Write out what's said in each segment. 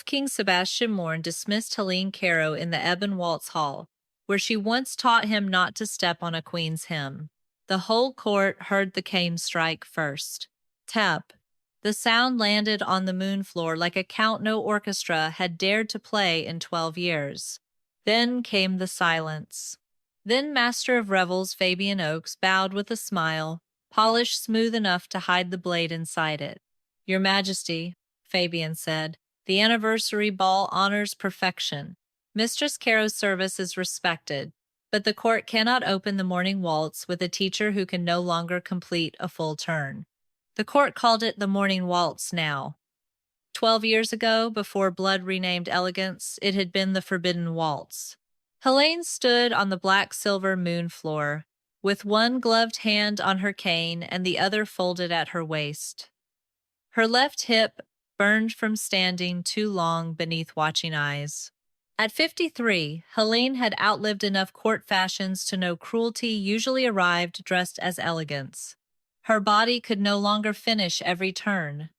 King Sebastian Mourne dismissed Helene Carrow in the Ebon Waltz Hall, where she once taught him not to step on a queen's hymn. The whole court heard the cane strike first. Tap. The sound landed on the moon floor like a count no orchestra had dared to play in 12 years. Then came the silence. Then Master of Revels Fabian Oakes bowed with a smile, polished smooth enough to hide the blade inside it. Your Majesty, Fabian said, the anniversary ball honors perfection. Mistress Carrow's service is respected, but the court cannot open the Mourning Waltz with a teacher who can no longer complete a full turn. The court called it the Mourning Waltz now. 12 years ago, before Blood renamed Elegance, it had been the Forbidden Waltz. Helene stood on the black-silver moon floor, with one gloved hand on her cane and the other folded at her waist. Her left hip burned from standing too long beneath watching eyes. At 53, Helene had outlived enough court fashions to know cruelty usually arrived dressed as elegance. Her body could no longer finish every turn.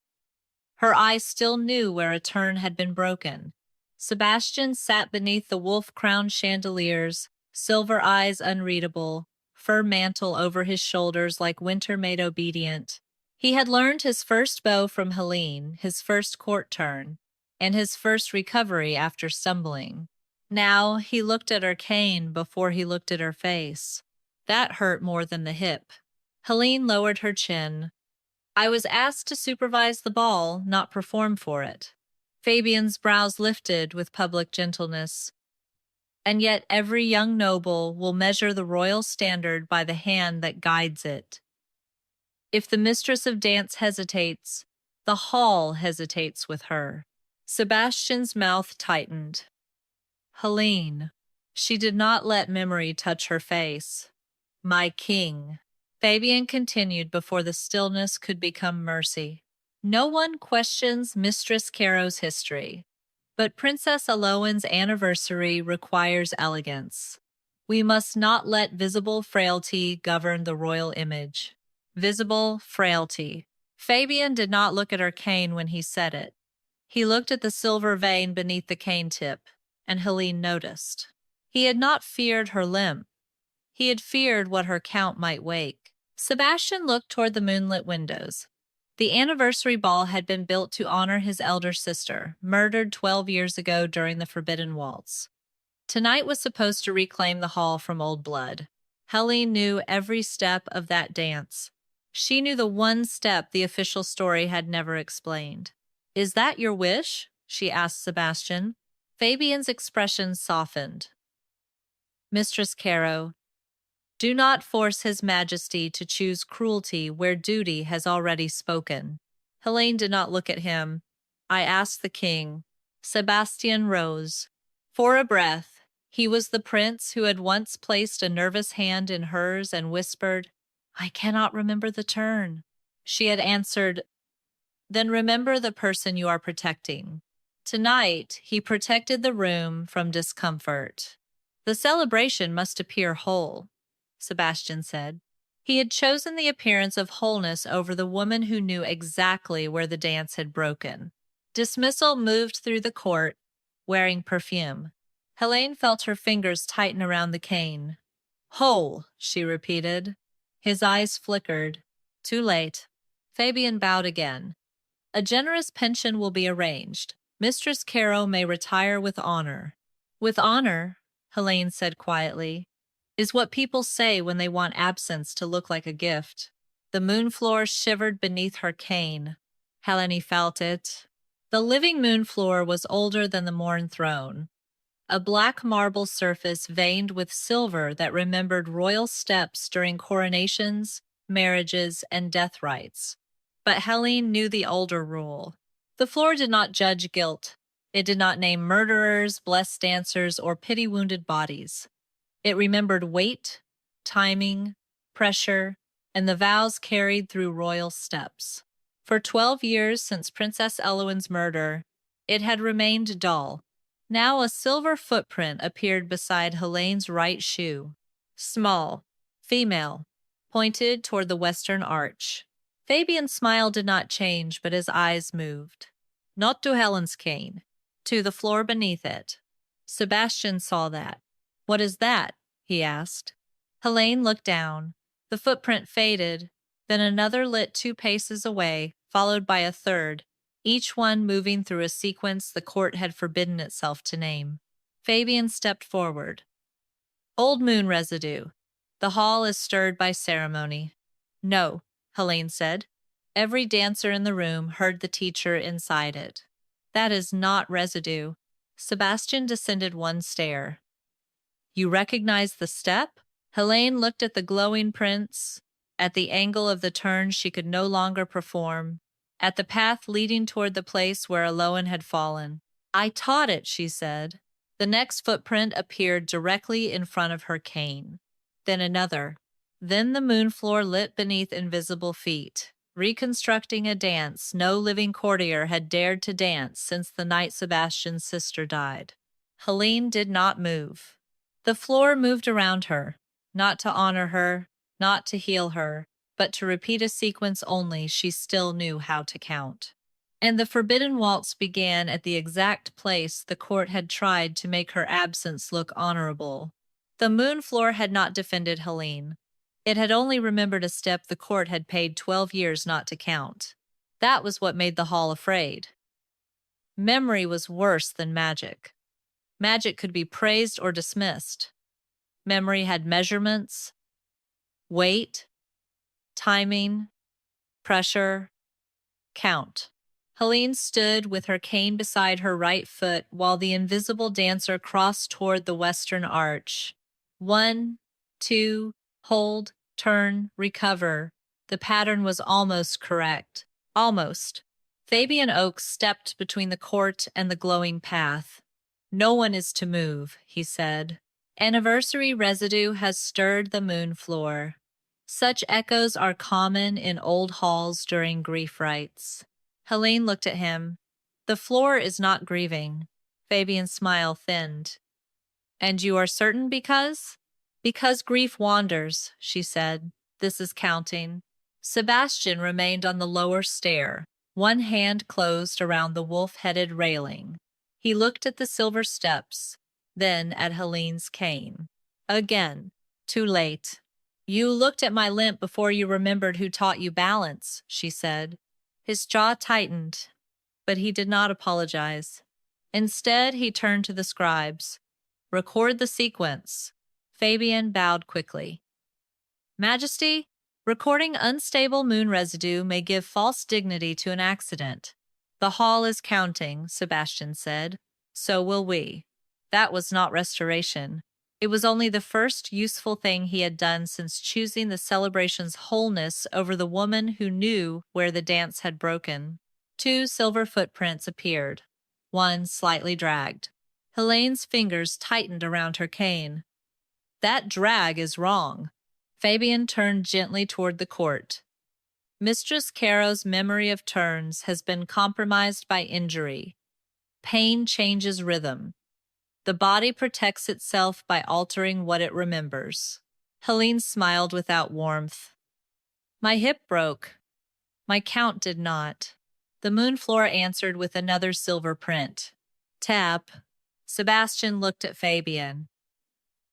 Her eyes still knew where a turn had been broken. Sebastian sat beneath the wolf-crowned chandeliers, silver eyes unreadable, fur mantle over his shoulders like winter made obedient. He had learned his first bow from Helene, his first court turn, and his first recovery after stumbling. Now he looked at her cane before he looked at her face. That hurt more than the hip. Helene lowered her chin. I was asked to supervise the ball, not perform for it. Fabian's brows lifted with public gentleness. And yet every young noble will measure the royal standard by the hand that guides it. If the mistress of dance hesitates, the hall hesitates with her. Sebastian's mouth tightened. Helene. She did not let memory touch her face. My king. Fabian continued before the stillness could become mercy. No one questions Mistress Carrow's history, but Princess Aloin's anniversary requires elegance. We must not let visible frailty govern the royal image. Visible frailty. Fabian did not look at her cane when he said it. He looked at the silver vein beneath the cane tip, and Helene noticed. He had not feared her limp. He had feared what her count might wake. Sebastian looked toward the moonlit windows. The anniversary ball had been built to honor his elder sister, murdered 12 years ago during the Forbidden Waltz. Tonight was supposed to reclaim the hall from old blood. Helene knew every step of that dance. She knew the one step the official story had never explained. Is that your wish? She asked Sebastian. Fabian's expression softened. Mistress Carrow, do not force His Majesty to choose cruelty where duty has already spoken. Helene did not look at him. I asked the king. Sebastian rose. For a breath, he was the prince who had once placed a nervous hand in hers and whispered, I cannot remember the turn. She had answered, Then remember the person you are protecting. Tonight, he protected the room from discomfort. The celebration must appear whole, Sebastian said. He had chosen the appearance of wholeness over the woman who knew exactly where the dance had broken. Dismissal moved through the court, wearing perfume. Helene felt her fingers tighten around the cane. Whole, she repeated. His eyes flickered. Too late. Fabian bowed again. A generous pension will be arranged. Mistress Carrow may retire with honor. With honor, Helene said quietly, is what people say when they want absence to look like a gift. The moon floor shivered beneath her cane. Helene felt it. The living moon floor was older than the Mourne throne. A black marble surface veined with silver that remembered royal steps during coronations, marriages, and death rites. But Helene knew the older rule. The floor did not judge guilt. It did not name murderers, bless dancers, or pity wounded bodies. It remembered weight, timing, pressure, and the vows carried through royal steps. For 12 years since Princess Eloin's murder, it had remained dull. Now a silver footprint appeared beside Helene's right shoe. Small, female, pointed toward the western arch. Fabian's smile did not change, but his eyes moved. Not to Helen's cane. to the floor beneath it. Sebastian saw that. "What is that?" he asked. Helene looked down. The footprint faded, then another lit 2 paces away, followed by a third, each one moving through a sequence the court had forbidden itself to name. Fabian stepped forward. "Old moon residue. The hall is stirred by ceremony." "No," Helene said. Every dancer in the room heard the teacher inside it. "That is not residue." Sebastian descended one stair. "You recognize the step?" Helene looked at the glowing prints, at the angle of the turn she could no longer perform, at the path leading toward the place where Aloan had fallen. "I taught it," she said. The next footprint appeared directly in front of her cane. Then another. Then the moon floor lit beneath invisible feet, reconstructing a dance no living courtier had dared to dance since the night Sebastian's sister died. Helene did not move. The floor moved around her, not to honor her, not to heal her, but to repeat a sequence only she still knew how to count. And the forbidden waltz began at the exact place the court had tried to make her absence look honorable. The moon floor had not defended Helene. It had only remembered a step the court had paid 12 years not to count. That was what made the hall afraid. Memory was worse than magic. Magic could be praised or dismissed. Memory had measurements, weight, timing, pressure, count. Helene stood with her cane beside her right foot while the invisible dancer crossed toward the western arch. 1, 2, hold, turn, recover. The pattern was almost correct. Almost. Fabian Oakes stepped between the court and the glowing path. "No one is to move," he said. "Anniversary residue has stirred the moon floor. Such echoes are common in old halls during grief rites." Helene looked at him. "The floor is not grieving." Fabian's smile thinned. "And you are certain because?" "Because grief wanders," she said. "This is counting." Sebastian remained on the lower stair, one hand closed around the wolf-headed railing. He looked at the silver steps, then at Helene's cane. Again, too late. "You looked at my limp before you remembered who taught you balance," she said. His jaw tightened, but he did not apologize. Instead, he turned to the scribes. "Record the sequence." Fabian bowed quickly. "Majesty, recording unstable moon residue may give false dignity to an accident." "The hall is counting," Sebastian said. "So will we." That was not restoration. It was only the first useful thing he had done since choosing the celebration's wholeness over the woman who knew where the dance had broken. 2 silver footprints appeared, one slightly dragged. Helene's fingers tightened around her cane. "That drag is wrong." Fabian turned gently toward the court. "Mistress Carrow's memory of turns has been compromised by injury. Pain changes rhythm. The body protects itself by altering what it remembers." Helene smiled without warmth. "My hip broke. My count did not." The moon floor answered with another silver print. "Tap." Sebastian looked at Fabian.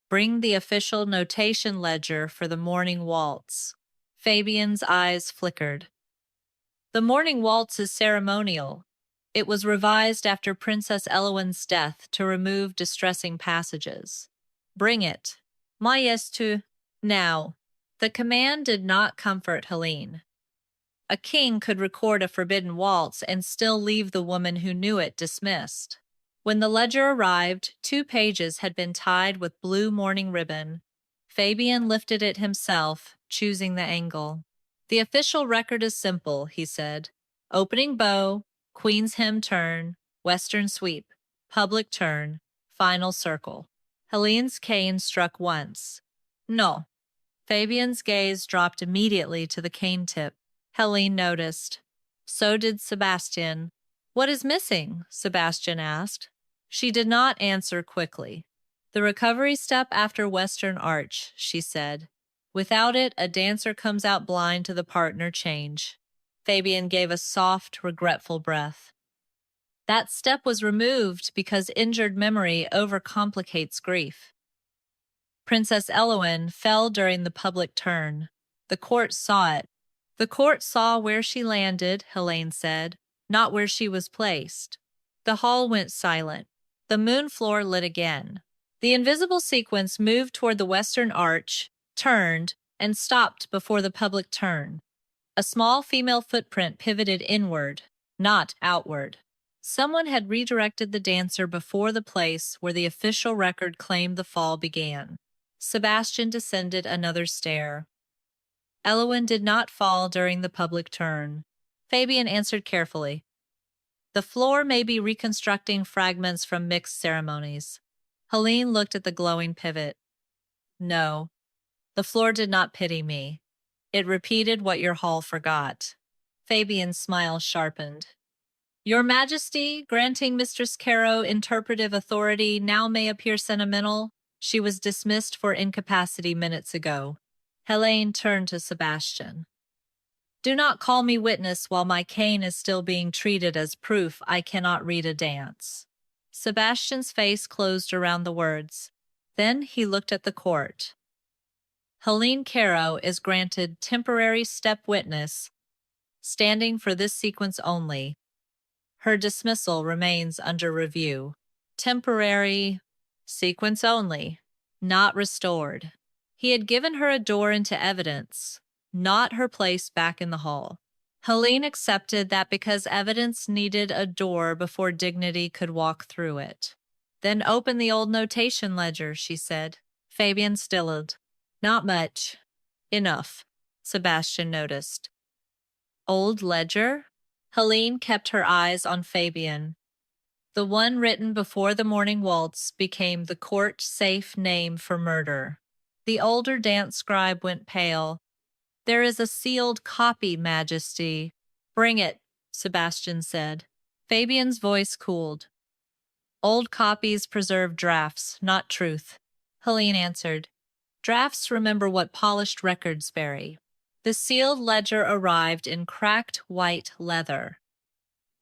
"Bring the official notation ledger for the Mourning Waltz." Fabian's eyes flickered. "The Mourning Waltz is ceremonial. It was revised after Princess Elowen's death to remove distressing passages." "Bring it." "Majestu." Now, the command did not comfort Helene. A king could record a forbidden waltz and still leave the woman who knew it dismissed. When the ledger arrived, 2 pages had been tied with blue mourning ribbon. Fabian lifted it himself, choosing the angle. "The official record is simple," he said. "Opening bow, Queen's hymn turn, western sweep, public turn, final circle." Helene's cane struck once. "No." Fabian's gaze dropped immediately to the cane tip. Helene noticed. So did Sebastian. "What is missing?" Sebastian asked. She did not answer quickly. "The recovery step after western arch," she said. "Without it, a dancer comes out blind to the partner change." Fabian gave a soft, regretful breath. That step was removed because injured memory overcomplicates grief. Princess Elowen fell during the public turn. The court saw it. The court saw where she landed, Helene said, not where she was placed. The hall went silent. The moon floor lit again. The invisible sequence moved toward the western arch, turned, and stopped before the public turn. A small female footprint pivoted inward, not outward. Someone had redirected the dancer before the place where the official record claimed the fall began. Sebastian descended another stair. Elowen did not fall during the public turn. Fabian answered carefully. The floor may be reconstructing fragments from mixed ceremonies. Helene looked at the glowing pivot. No, the floor did not pity me. It repeated what your hall forgot. Fabian's smile sharpened. Your Majesty, granting Mistress Carrow interpretive authority now may appear sentimental. She was dismissed for incapacity minutes ago. Helene turned to Sebastian. Do not call me witness while my cane is still being treated as proof I cannot read a dance. Sebastian's face closed around the words. Then he looked at the court. Helene Carrow is granted temporary step witness, standing for this sequence only. Her dismissal remains under review. Temporary sequence only, not restored. He had given her a door into evidence, not her place back in the hall. Helene accepted that because evidence needed a door before dignity could walk through it. Then open the old notation ledger, she said. Fabian stilled. Not much. Enough, Sebastian noticed. Old ledger? Helene kept her eyes on Fabian. The one written before the Mourning Waltz became the court-safe name for murder. The older dance scribe went pale. There is a sealed copy, Majesty. Bring it, Sebastian said. Fabian's voice cooled. Old copies preserve drafts, not truth. Helene answered. Drafts remember what polished records bury. The sealed ledger arrived in cracked white leather.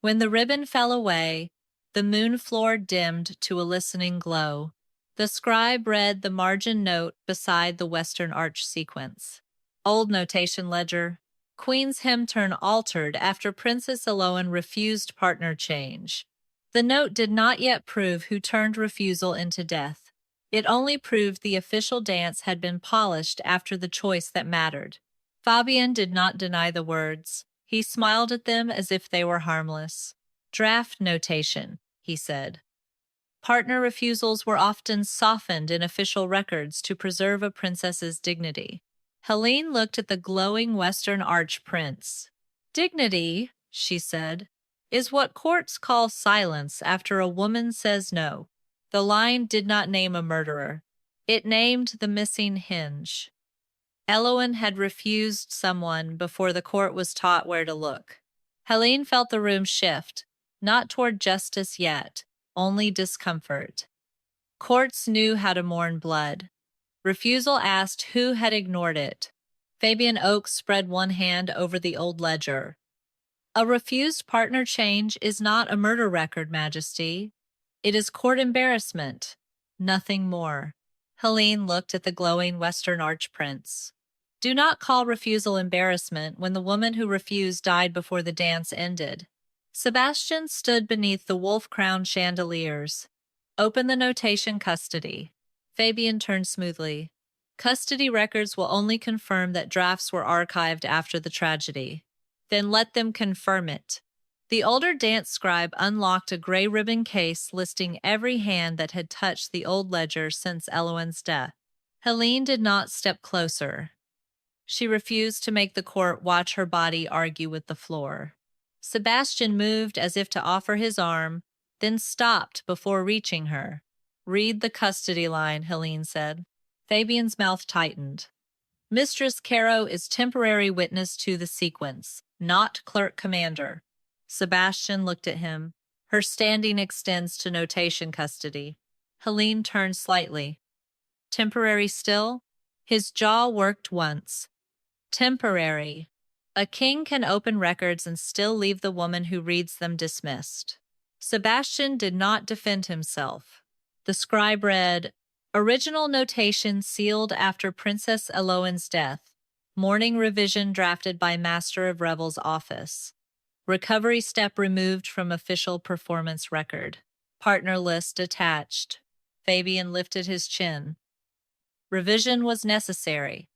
When the ribbon fell away, the moon floor dimmed to a listening glow. The scribe read the margin note beside the western arch sequence. Old notation ledger. Queen's hymn turn altered after Princess Elowen refused partner change. The note did not yet prove who turned refusal into death. It only proved the official dance had been polished after the choice that mattered. Fabian did not deny the words. He smiled at them as if they were harmless. Draft notation, he said. Partner refusals were often softened in official records to preserve a princess's dignity. Helene looked at the glowing western arch prints. Dignity, she said, is what courts call silence after a woman says no. The line did not name a murderer. It named the missing hinge. Elowen had refused someone before the court was taught where to look. Helene felt the room shift, not toward justice yet, only discomfort. Courts knew how to mourn blood. Refusal asked who had ignored it. Fabian Oakes spread one hand over the old ledger. A refused partner change is not a murder record, Majesty. It is court embarrassment, nothing more. Helene looked at the glowing western arch prints. Do not call refusal embarrassment when the woman who refused died before the dance ended. Sebastian stood beneath the wolf-crowned chandeliers. Open the notation custody. Fabian turned smoothly. Custody records will only confirm that drafts were archived after the tragedy. Then let them confirm it. The older dance scribe unlocked a gray ribbon case listing every hand that had touched the old ledger since Elowen's death. Helene did not step closer. She refused to make the court watch her body argue with the floor. Sebastian moved as if to offer his arm, then stopped before reaching her. Read the custody line, Helene said. Fabian's mouth tightened. Mistress Carrow is temporary witness to the sequence, not clerk commander. Sebastian looked at him. Her standing extends to notation custody. Helene turned slightly. Temporary still? His jaw worked once. Temporary. A king can open records and still leave the woman who reads them dismissed. Sebastian did not defend himself. The scribe read, "Original notation sealed after Princess Eloan's death. Mourning revision drafted by Master of Revels' office. Recovery step removed from official performance record. Partner list attached." Fabian lifted his chin. Revision was necessary.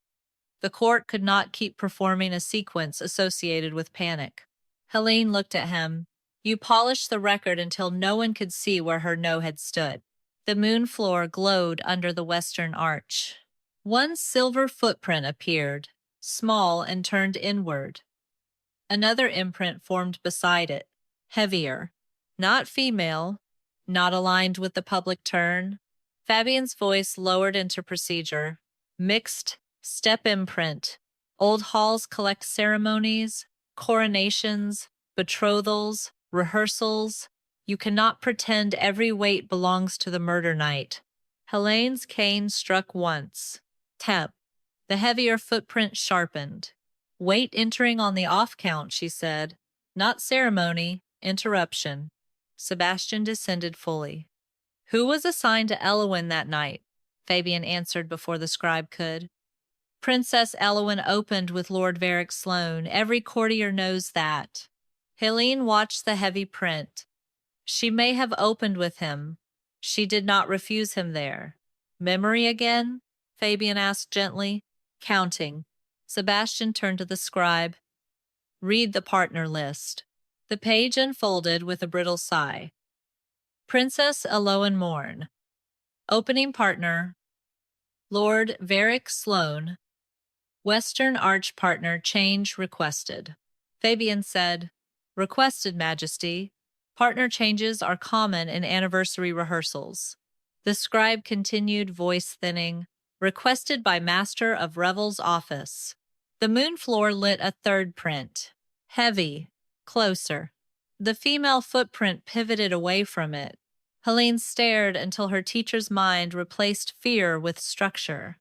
The court could not keep performing a sequence associated with panic. Helene looked at him. "You polished the record until no one could see where her no had stood." The moon floor glowed under the western arch. One silver footprint appeared, small and turned inward. Another imprint formed beside it, heavier. Not female, not aligned with the public turn. Fabian's voice lowered into procedure. Mixed, step imprint. Old halls collect ceremonies, coronations, betrothals, rehearsals. You cannot pretend every weight belongs to the murder night. Helene's cane struck once. Tap. The heavier footprint sharpened. "Weight entering on the off count," she said. "Not ceremony, interruption." Sebastian descended fully. "Who was assigned to Eloan that night?" Fabian answered before the scribe could. "Princess Eloan opened with Lord Varick Sloane. Every courtier knows that." Helene watched the heavy print. "She may have opened with him. She did not refuse him there." "Memory again?" Fabian asked gently. "Counting." Sebastian turned to the scribe. "Read the partner list." The page unfolded with a brittle sigh. Princess Helene Mourne. Opening partner, Lord Varick Sloane. Western Arch partner change requested. Fabian said, "Requested, Majesty. Partner changes are common in anniversary rehearsals." The scribe continued, voice thinning, "Requested by Master of Revels' office." The moon floor lit a third print. Heavy, closer. The female footprint pivoted away from it. Helene stared until her teacher's mind replaced fear with structure.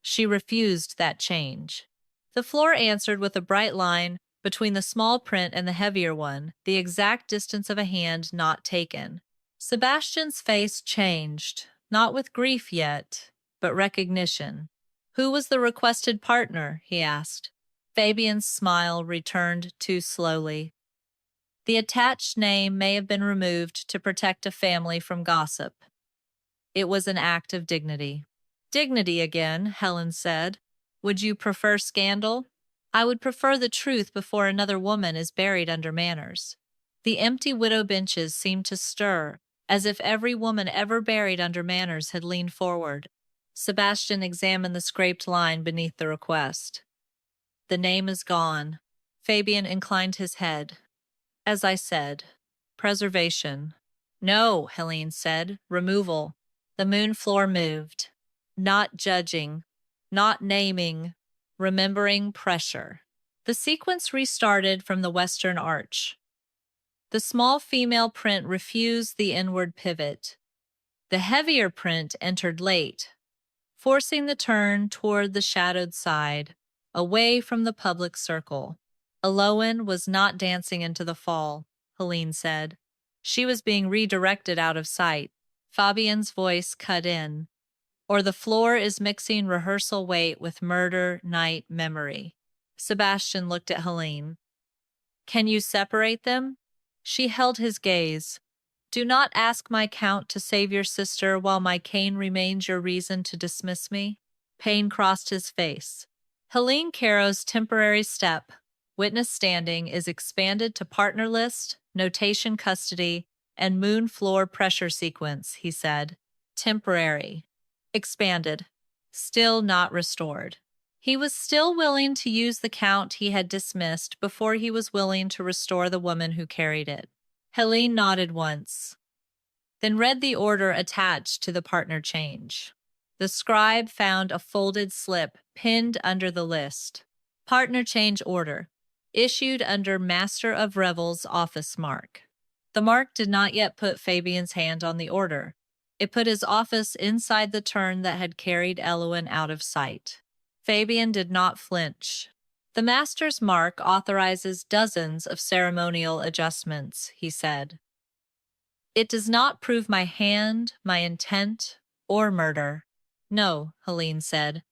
She refused that change. The floor answered with a bright line between the small print and the heavier one, the exact distance of a hand not taken. Sebastian's face changed, not with grief yet, but recognition. "Who was the requested partner?" he asked. Fabian's smile returned too slowly. "The attached name may have been removed to protect a family from gossip." It was an act of dignity. "Dignity again," Helen said. "Would you prefer scandal?" "I would prefer the truth before another woman is buried under manners." The empty widow benches seemed to stir, as if every woman ever buried under manners had leaned forward. Sebastian examined the scraped line beneath the request. "The name is gone." Fabian inclined his head. "As I said, preservation." "No," Helene said, "removal." The moon floor moved. Not judging, not naming, remembering pressure. The sequence restarted from the western arch. The small female print refused the inward pivot. The heavier print entered late, forcing the turn toward the shadowed side, away from the public circle. Eloan was not dancing into the fall, Helene said. She was being redirected out of sight. Fabian's voice cut in. Or the floor is mixing rehearsal weight with murder night memory. Sebastian looked at Helene. "Can you separate them?" She held his gaze. "Do not ask my count to save your sister while my cane remains your reason to dismiss me." Pain crossed his face. Helene Carrow's temporary step, witness standing, is expanded to partner list, notation custody, and moon floor pressure sequence, he said. Temporary. Expanded. Still not restored. He was still willing to use the count he had dismissed before he was willing to restore the woman who carried it. Helene nodded once, then read the order attached to the partner change. The scribe found a folded slip pinned under the list. Partner change order, issued under Master of Revels' office mark. The mark did not yet put Fabian's hand on the order. It put his office inside the turn that had carried Eloan out of sight. Fabian did not flinch. "The master's mark authorizes dozens of ceremonial adjustments," he said. It does not prove my hand, my intent, or murder. No, Helene said.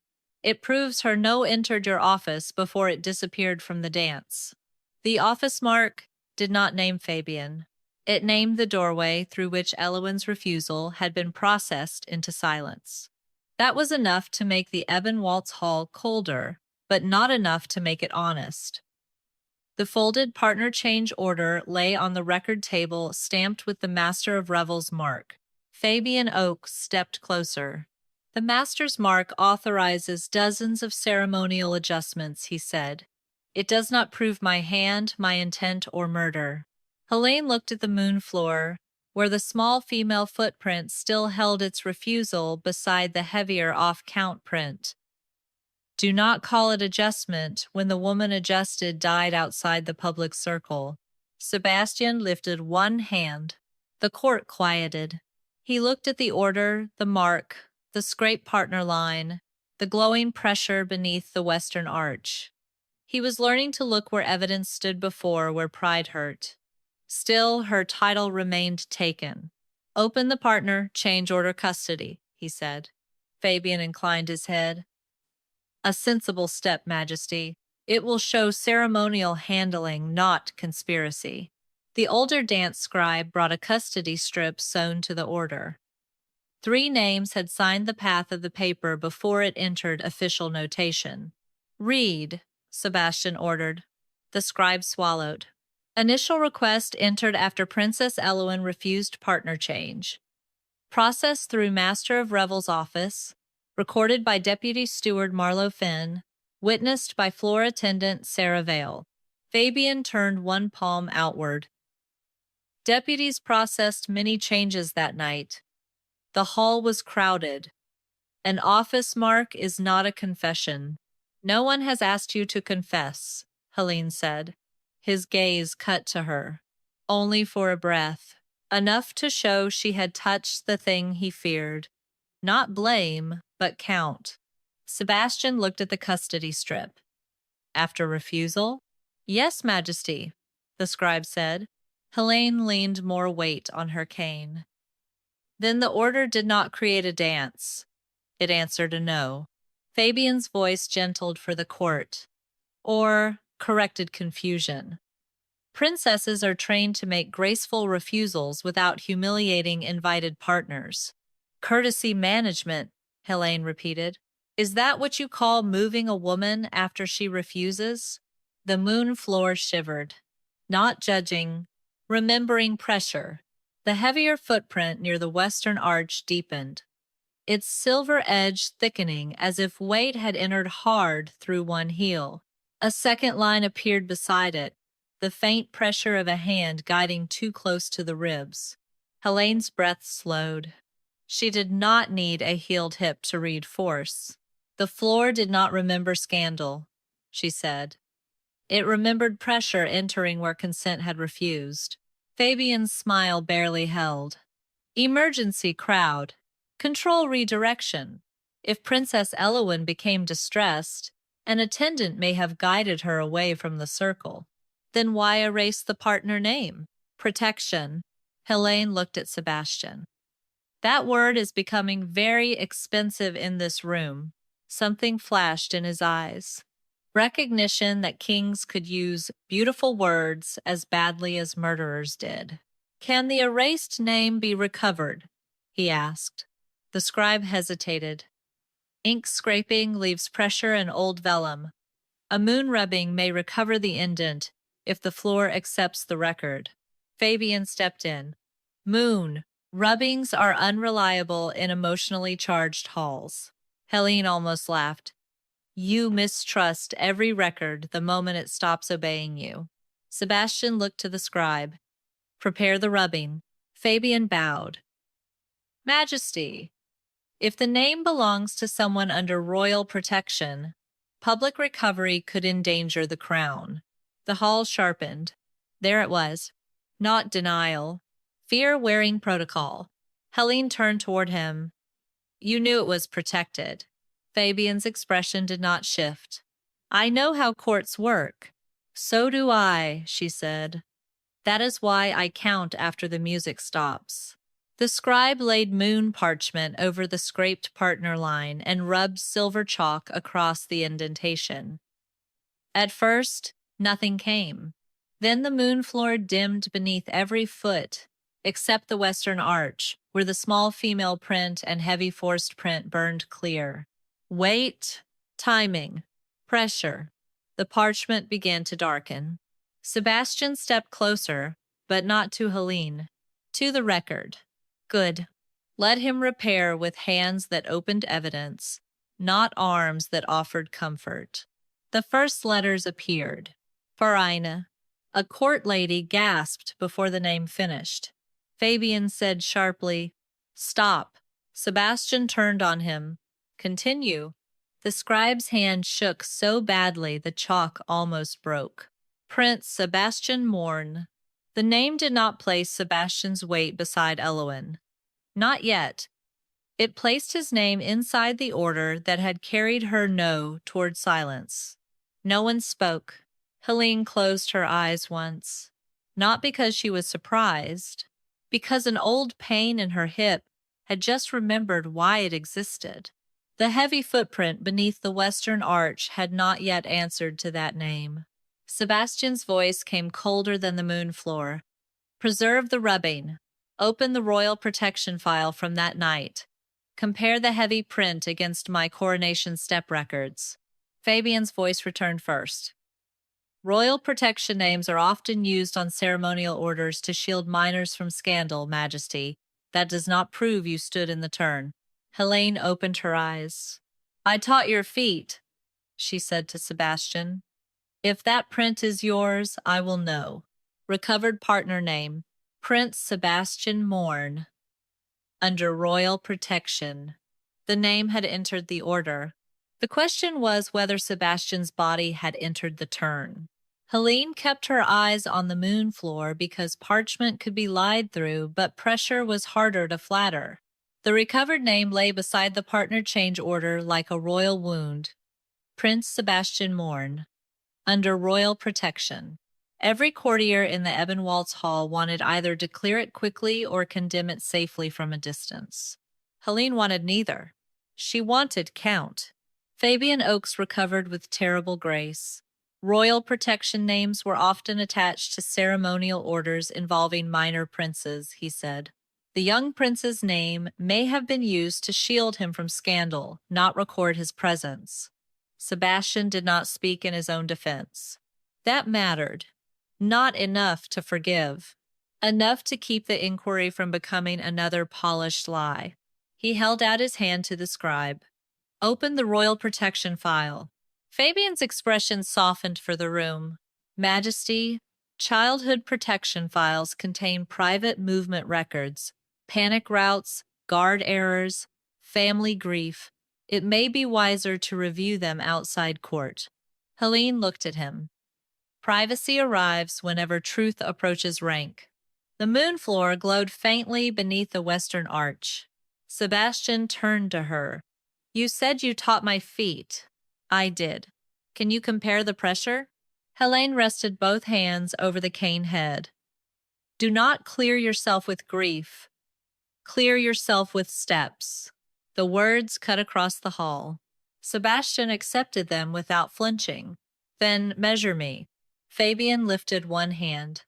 It proves her no entered your office before it disappeared from the dance. The office mark did not name Fabian. It named the doorway through which Elowen's refusal had been processed into silence. That was enough to make the Eben Waltz Hall colder, but not enough to make it honest. The folded partner change order lay on the record table, stamped with the Master of Revels mark. Fabian Oakes stepped closer. The Master's mark authorizes dozens of ceremonial adjustments, he said. It does not prove my hand, my intent, or murder. Helene looked at the moon floor, where the small female footprint still held its refusal beside the heavier off-count print. Do not call it adjustment when the woman adjusted died outside the public circle. Sebastian lifted one hand. The court quieted. He looked at the order, the mark, the scrape partner line, the glowing pressure beneath the western arch. He was learning to look where evidence stood before, where pride hurt. Still, her title remained taken. Open the partner, change order custody, he said. Fabian inclined his head. A sensible step, Majesty. It will show ceremonial handling, not conspiracy. The older dance scribe brought a custody strip sewn to the order. 3 names had signed the path of the paper before it entered official notation. Read, Sebastian ordered. The scribe swallowed. Initial request entered after Princess Elowen refused partner change. Process through Master of Revels' office. Recorded by Deputy Steward Marlowe Finn. Witnessed by floor attendant Sarah Vale. Fabian turned one palm outward. Deputies processed many changes that night. The hall was crowded. An office mark is not a confession. No one has asked you to confess, Helene said. His gaze cut to her. Only for a breath. Enough to show she had touched the thing he feared. Not blame, but count. Sebastian looked at the custody strip. After refusal? Yes, Majesty, the scribe said. Helene leaned more weight on her cane. Then the order did not create a dance. It answered a no. Fabian's voice gentled for the court. Or corrected confusion. Princesses are trained to make graceful refusals without humiliating invited partners. Courtesy management, Helene repeated. Is that what you call moving a woman after she refuses? The moon floor shivered. Not judging, remembering pressure. The heavier footprint near the western arch deepened, its silver edge thickening as if weight had entered hard through one heel. A second line appeared beside it, the faint pressure of a hand guiding too close to the ribs. Helene's breath slowed. She did not need a healed hip to read force. The floor did not remember scandal, she said. It remembered pressure entering where consent had refused. Fabian's smile barely held. Emergency crowd. Control redirection. If Princess Elowen became distressed, an attendant may have guided her away from the circle. Then why erase the partner name? Protection. Helene looked at Sebastian. That word is becoming very expensive in this room. Something flashed in his eyes. Recognition that kings could use beautiful words as badly as murderers did. Can the erased name be recovered? He asked. The scribe hesitated. Ink scraping leaves pressure in old vellum. A moon rubbing may recover the indent if the floor accepts the record. Fabian stepped in. Moon. Rubbings are unreliable in emotionally charged halls. Helene almost laughed. You mistrust every record the moment it stops obeying you. Sebastian looked to the scribe. Prepare the rubbing. Fabian bowed. Majesty, if the name belongs to someone under royal protection, public recovery could endanger the crown. The hall sharpened. There it was. Not denial. Fear-wearing protocol. Helene turned toward him. You knew it was protected. Fabian's expression did not shift. I know how courts work. So do I, she said. That is why I count after the music stops. The scribe laid moon parchment over the scraped partner line and rubbed silver chalk across the indentation. At first, nothing came. Then the moon floor dimmed beneath every foot, except the western arch, where the small female print and heavy forced print burned clear. Weight, timing, pressure. The parchment began to darken. Sebastian stepped closer, but not to Helene. To the record. Good. Let him repair with hands that opened evidence, not arms that offered comfort. The first letters appeared. Farina. A court lady gasped before the name finished. Fabian said sharply, "Stop." Sebastian turned on him. "Continue." The scribe's hand shook so badly the chalk almost broke. Prince Sebastian Mourne. The name did not place Sebastian's weight beside Eloin. Not yet. It placed his name inside the order that had carried her no toward silence. No one spoke. Helene closed her eyes once. Not because she was surprised, because an old pain in her hip had just remembered why it existed. The heavy footprint beneath the western arch had not yet answered to that name. Sebastian's voice came colder than the moon floor. "Preserve the rubbing. Open the royal protection file from that night. Compare the heavy print against my coronation step records." Fabian's voice returned first. "Royal protection names are often used on ceremonial orders to shield minors from scandal, Majesty. That does not prove you stood in the turn." Helene opened her eyes. "I taught your feet," she said to Sebastian. "If that print is yours, I will know." Recovered partner name, Prince Sebastian Mourne. Under royal protection. The name had entered the order. The question was whether Sebastian's body had entered the turn. Helene kept her eyes on the moon floor because parchment could be lied through, but pressure was harder to flatter. The recovered name lay beside the partner change order like a royal wound. Prince Sebastian Mourne. Under royal protection. Every courtier in the Ebon Waltz Hall wanted either to clear it quickly or condemn it safely from a distance. Helene wanted neither. She wanted count. Fabian Oakes recovered with terrible grace. Royal protection names were often attached to ceremonial orders involving minor princes, he said. The young prince's name may have been used to shield him from scandal, not record his presence. Sebastian did not speak in his own defense. That mattered. Not enough to forgive. Enough to keep the inquiry from becoming another polished lie. He held out his hand to the scribe. "Open the royal protection file." Fabian's expression softened for the room. "Majesty, childhood protection files contain private movement records, panic routes, guard errors, family grief. It may be wiser to review them outside court." Helene looked at him. Privacy arrives whenever truth approaches rank. The moon floor glowed faintly beneath the western arch. Sebastian turned to her. "You said you taught my feet." "I did." "Can you compare the pressure?" Helene rested both hands over the cane head. "Do not clear yourself with grief. Clear yourself with steps." The words cut across the hall. Sebastian accepted them without flinching. "Then measure me." Fabian lifted one hand.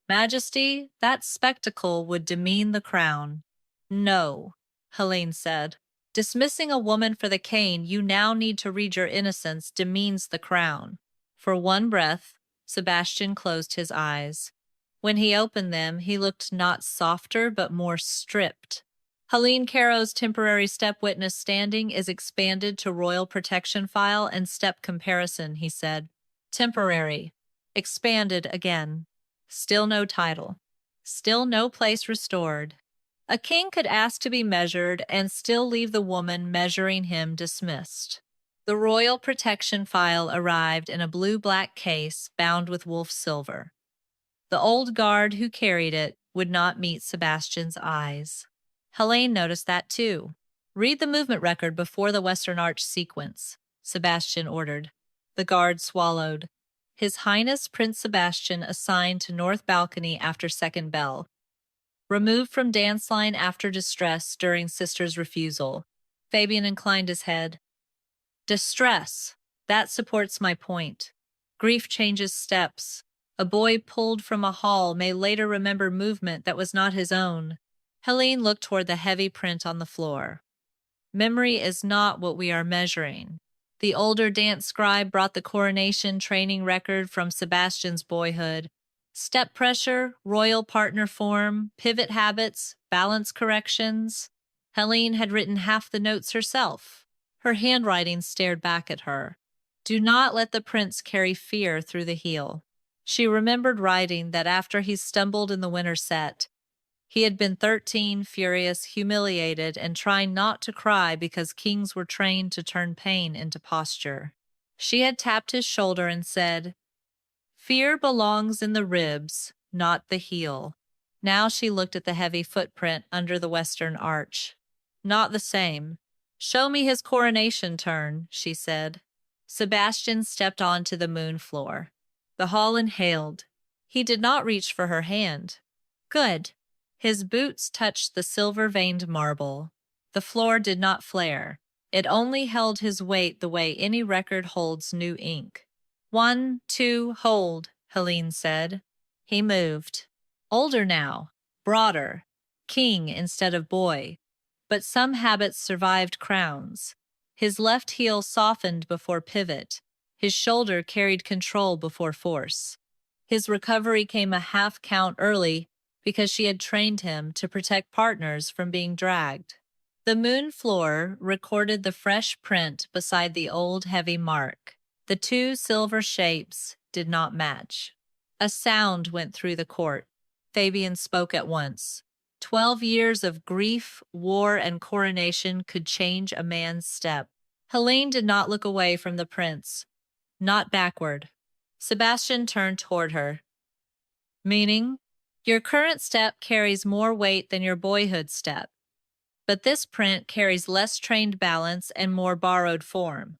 "Majesty, that spectacle would demean the crown." "No," Helene said. "Dismissing a woman for the cane you now need to read your innocence demeans the crown." For one breath, Sebastian closed his eyes. When he opened them, he looked not softer but more stripped. Helene Carrow's temporary step witness standing is expanded to royal protection file and step comparison, he said. Temporary. Expanded again. Still no title. Still no place restored. A king could ask to be measured and still leave the woman measuring him dismissed. The royal protection file arrived in a blue-black case bound with wolf silver. The old guard who carried it would not meet Sebastian's eyes. Helene noticed that too. "Read the movement record before the Western Arch sequence," Sebastian ordered. The guard swallowed. His Highness Prince Sebastian assigned to north balcony after second bell. Removed from dance line after distress during sister's refusal. Fabian inclined his head. Distress. That supports my point. Grief changes steps. A boy pulled from a hall may later remember movement that was not his own. Helene looked toward the heavy print on the floor. Memory is not what we are measuring. The older dance scribe brought the coronation training record from Sebastian's boyhood. Step pressure, royal partner form, pivot habits, balance corrections. Helene had written half the notes herself. Her handwriting stared back at her. Do not let the prince carry fear through the heel. She remembered writing that after he stumbled in the winter set, he had been 13, furious, humiliated, and trying not to cry because kings were trained to turn pain into posture. She had tapped his shoulder and said, "Fear belongs in the ribs, not the heel." Now she looked at the heavy footprint under the western arch. Not the same. "Show me his coronation turn," she said. Sebastian stepped onto the moon floor. The hall inhaled. He did not reach for her hand. Good. His boots touched the silver-veined marble. The floor did not flare. It only held his weight the way any record holds new ink. 1, 2, hold, Helene said. He moved. Older now, broader, king instead of boy. But some habits survived crowns. His left heel softened before pivot. His shoulder carried control before force. His recovery came a half count early because she had trained him to protect partners from being dragged. The moon floor recorded the fresh print beside the old heavy mark. The two silver shapes did not match. A sound went through the court. Fabian spoke at once. 12 years of grief, war, and coronation could change a man's step. Helene did not look away from the prince. Not backward. Sebastian turned toward her. Meaning? Your current step carries more weight than your boyhood step. But this print carries less trained balance and more borrowed form.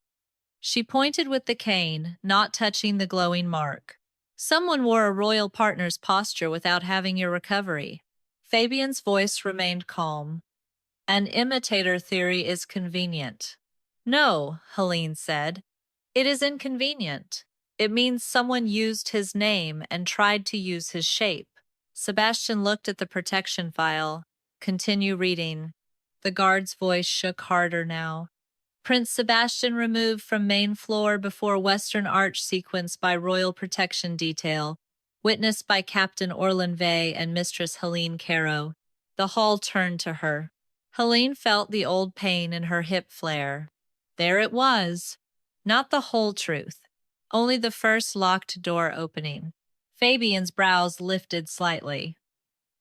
She pointed with the cane, not touching the glowing mark. Someone wore a royal partner's posture without having your recovery. Fabian's voice remained calm. An imitator theory is convenient. No, Helene said. It is inconvenient. It means someone used his name and tried to use his shape. Sebastian looked at the protection file. Continue reading. The guard's voice shook harder now. Prince Sebastian removed from main floor before Western Arch sequence by Royal Protection Detail, witnessed by Captain Orlin Vey and Mistress Helene Carrow. The hall turned to her. Helene felt the old pain in her hip flare. There it was. Not the whole truth. Only the first locked door opening. Fabian's brows lifted slightly.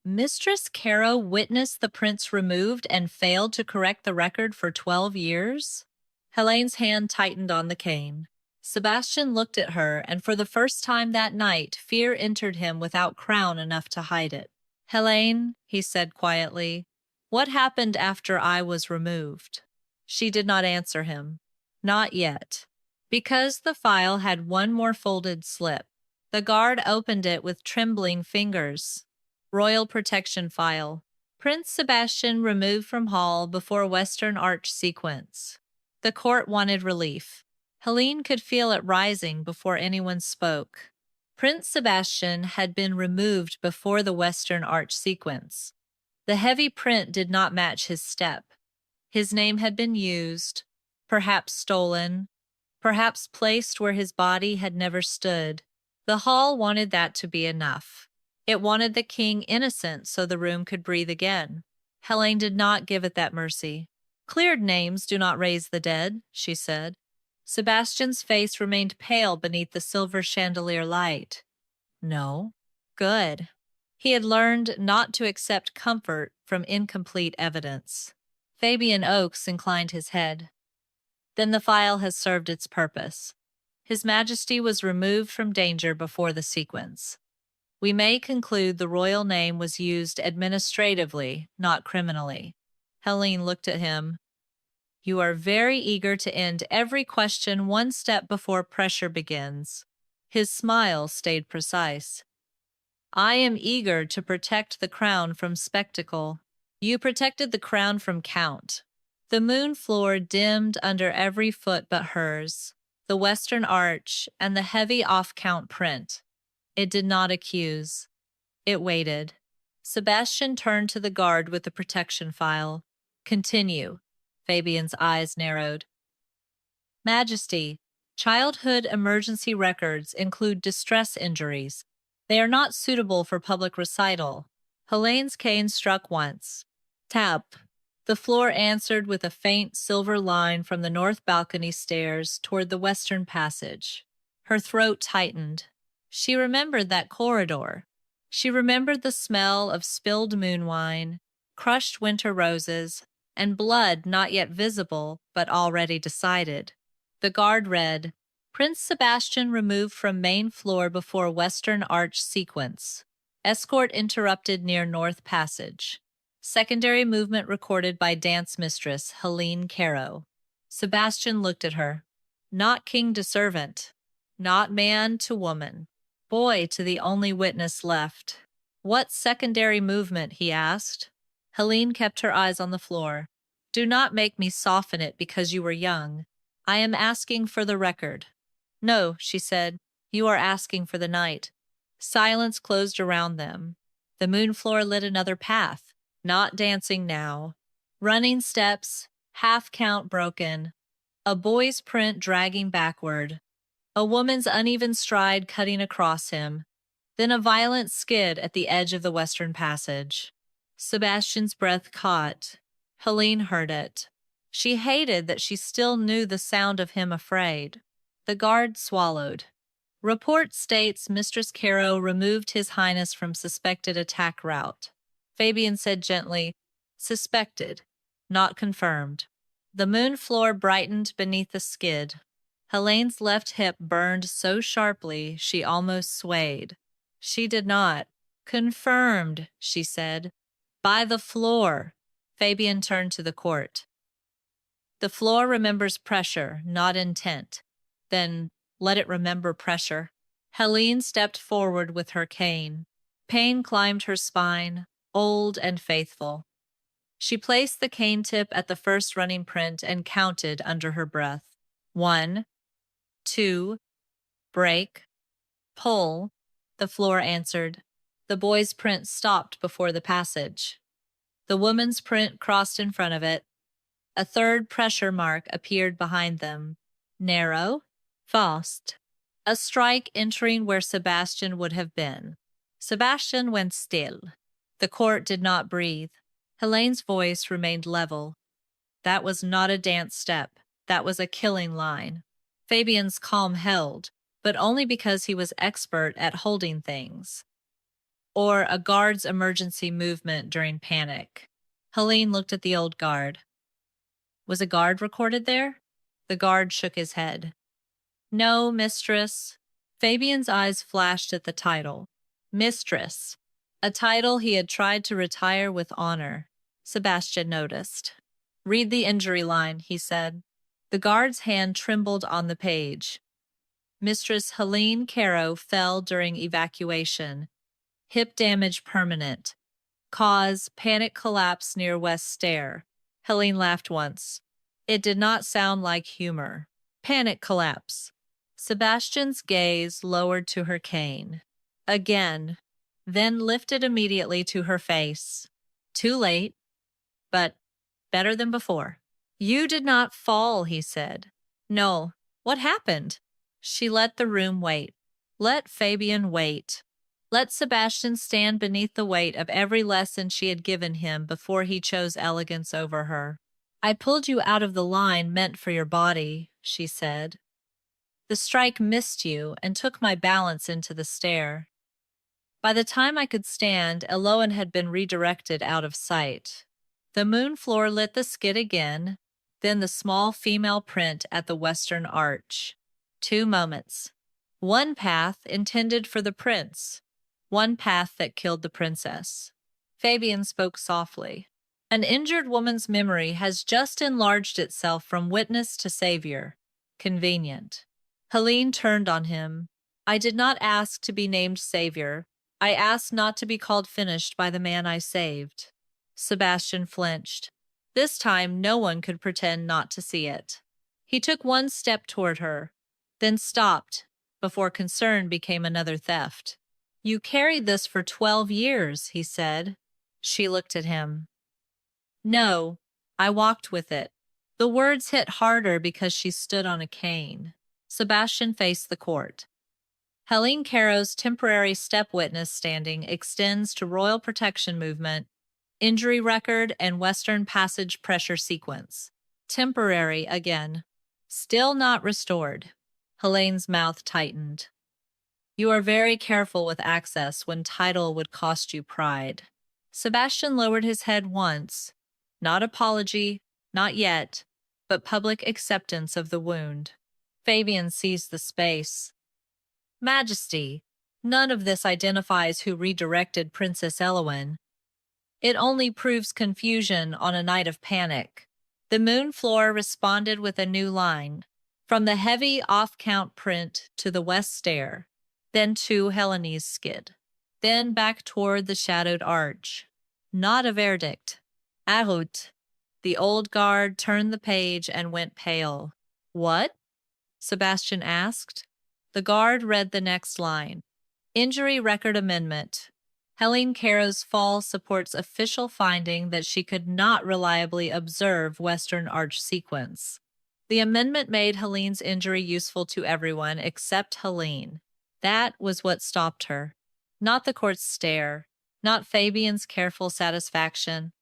Mistress Carrow witnessed the prince removed and failed to correct the record for 12 years? Helene's hand tightened on the cane. Sebastian looked at her, and for the first time that night, fear entered him without crown enough to hide it. Helene, he said quietly, what happened after I was removed? She did not answer him. Not yet. Because the file had one more folded slip. The guard opened it with trembling fingers. Royal Protection File. Prince Sebastian removed from hall before Western Arch sequence. The court wanted relief. Helene could feel it rising before anyone spoke. Prince Sebastian had been removed before the Western Arch sequence. The heavy print did not match his step. His name had been used, perhaps stolen, perhaps placed where his body had never stood. The hall wanted that to be enough. It wanted the king innocent so the room could breathe again. Helene did not give it that mercy. Cleared names do not raise the dead, she said. Sebastian's face remained pale beneath the silver chandelier light. No. Good. He had learned not to accept comfort from incomplete evidence. Fabian Oakes inclined his head. Then the file has served its purpose. His Majesty was removed from danger before the sequence. We may conclude the royal name was used administratively, not criminally. Helene looked at him. You are very eager to end every question one step before pressure begins. His smile stayed precise. I am eager to protect the crown from spectacle. You protected the crown from count. The moon floor dimmed under every foot but hers, the western arch, and the heavy off-count print. It did not accuse. It waited. Sebastian turned to the guard with the protection file. Continue. Fabian's eyes narrowed. Majesty, childhood emergency records include distress injuries. They are not suitable for public recital. Helene's cane struck once. Tap. The floor answered with a faint silver line from the north balcony stairs toward the western passage. Her throat tightened. She remembered that corridor. She remembered the smell of spilled moon wine, crushed winter roses, and blood not yet visible but already decided. The guard read, Prince Sebastian removed from main floor before western arch sequence. Escort interrupted near north passage. Secondary movement recorded by dance mistress Helene Carrow. Sebastian looked at her. Not king to servant. Not man to woman. Boy to the only witness left. What secondary movement, he asked. Helene kept her eyes on the floor. Do not make me soften it because you were young. I am asking for the record. No, she said, you are asking for the night. Silence closed around them. The moon floor lit another path, not dancing now. Running steps, half count broken. A boy's print dragging backward. A woman's uneven stride cutting across him. Then a violent skid at the edge of the western passage. Sebastian's breath caught. Helene heard it. She hated that she still knew the sound of him afraid. The guard swallowed. Report states Mistress Carrow removed His Highness from suspected attack route. Fabian said gently, suspected, not confirmed. The moon floor brightened beneath the skid. Helene's left hip burned so sharply she almost swayed. She did not. Confirmed, she said. By the floor. Fabian turned to the court. The floor remembers pressure, not intent. Then let it remember pressure. Helene stepped forward with her cane. Pain climbed her spine, old and faithful. She placed the cane tip at the first running print and counted under her breath. 1, 2, break, pull, the floor answered. The boy's print stopped before the passage. The woman's print crossed in front of it. A third pressure mark appeared behind them. Narrow, fast. A strike entering where Sebastian would have been. Sebastian went still. The court did not breathe. Helene's voice remained level. That was not a dance step. That was a killing line. Fabian's calm held, but only because he was expert at holding things. Or a guard's emergency movement during panic. Helene looked at the old guard. Was a guard recorded there? The guard shook his head. No, mistress. Fabian's eyes flashed at the title. Mistress. A title he had tried to retire with honor. Sebastian noticed. Read the injury line, he said. The guard's hand trembled on the page. Mistress Helene Carrow fell during evacuation. Hip damage permanent. Cause panic collapse near West Stair. Helene laughed once. It did not sound like humor. Panic collapse. Sebastian's gaze lowered to her cane. Again, then lifted immediately to her face. Too late, but better than before. You did not fall, he said. No. What happened? She let the room wait. Let Fabian wait. Let Sebastian stand beneath the weight of every lesson she had given him before he chose elegance over her. I pulled you out of the line meant for your body, she said. The strike missed you and took my balance into the stair. By the time I could stand, Eloan had been redirected out of sight. The moon floor lit the skid again, then the small female print at the western arch. 2 moments. One path intended for the prince. One path that killed the princess. Fabian spoke softly. An injured woman's memory has just enlarged itself from witness to savior. Convenient. Helene turned on him. I did not ask to be named savior. I asked not to be called finished by the man I saved. Sebastian flinched. This time no one could pretend not to see it. He took one step toward her, then stopped, before concern became another theft. You carried this for 12 years, he said. She looked at him. No, I walked with it. The words hit harder because she stood on a cane. Sebastian faced the court. Helene Carrow's temporary step witness standing extends to Royal Protection Movement, injury record, and Western Passage pressure sequence. Temporary again. Still not restored. Helene's mouth tightened. You are very careful with access when title would cost you pride. Sebastian lowered his head once. Not apology, not yet, but public acceptance of the wound. Fabian seized the space. Majesty, none of this identifies who redirected Princess Elowen. It only proves confusion on a night of panic. The moon floor responded with a new line, from the heavy off-count print to the west stair, then to Helene's skid, then back toward the shadowed arch. Not a verdict. Arut. The old guard turned the page and went pale. What? Sebastian asked. The guard read the next line. Injury record amendment. Helene Carrow's fall supports official finding that she could not reliably observe Western Arch sequence. The amendment made Helene's injury useful to everyone except Helene. That was what stopped her. Not the court's stare, not Fabian's careful satisfaction,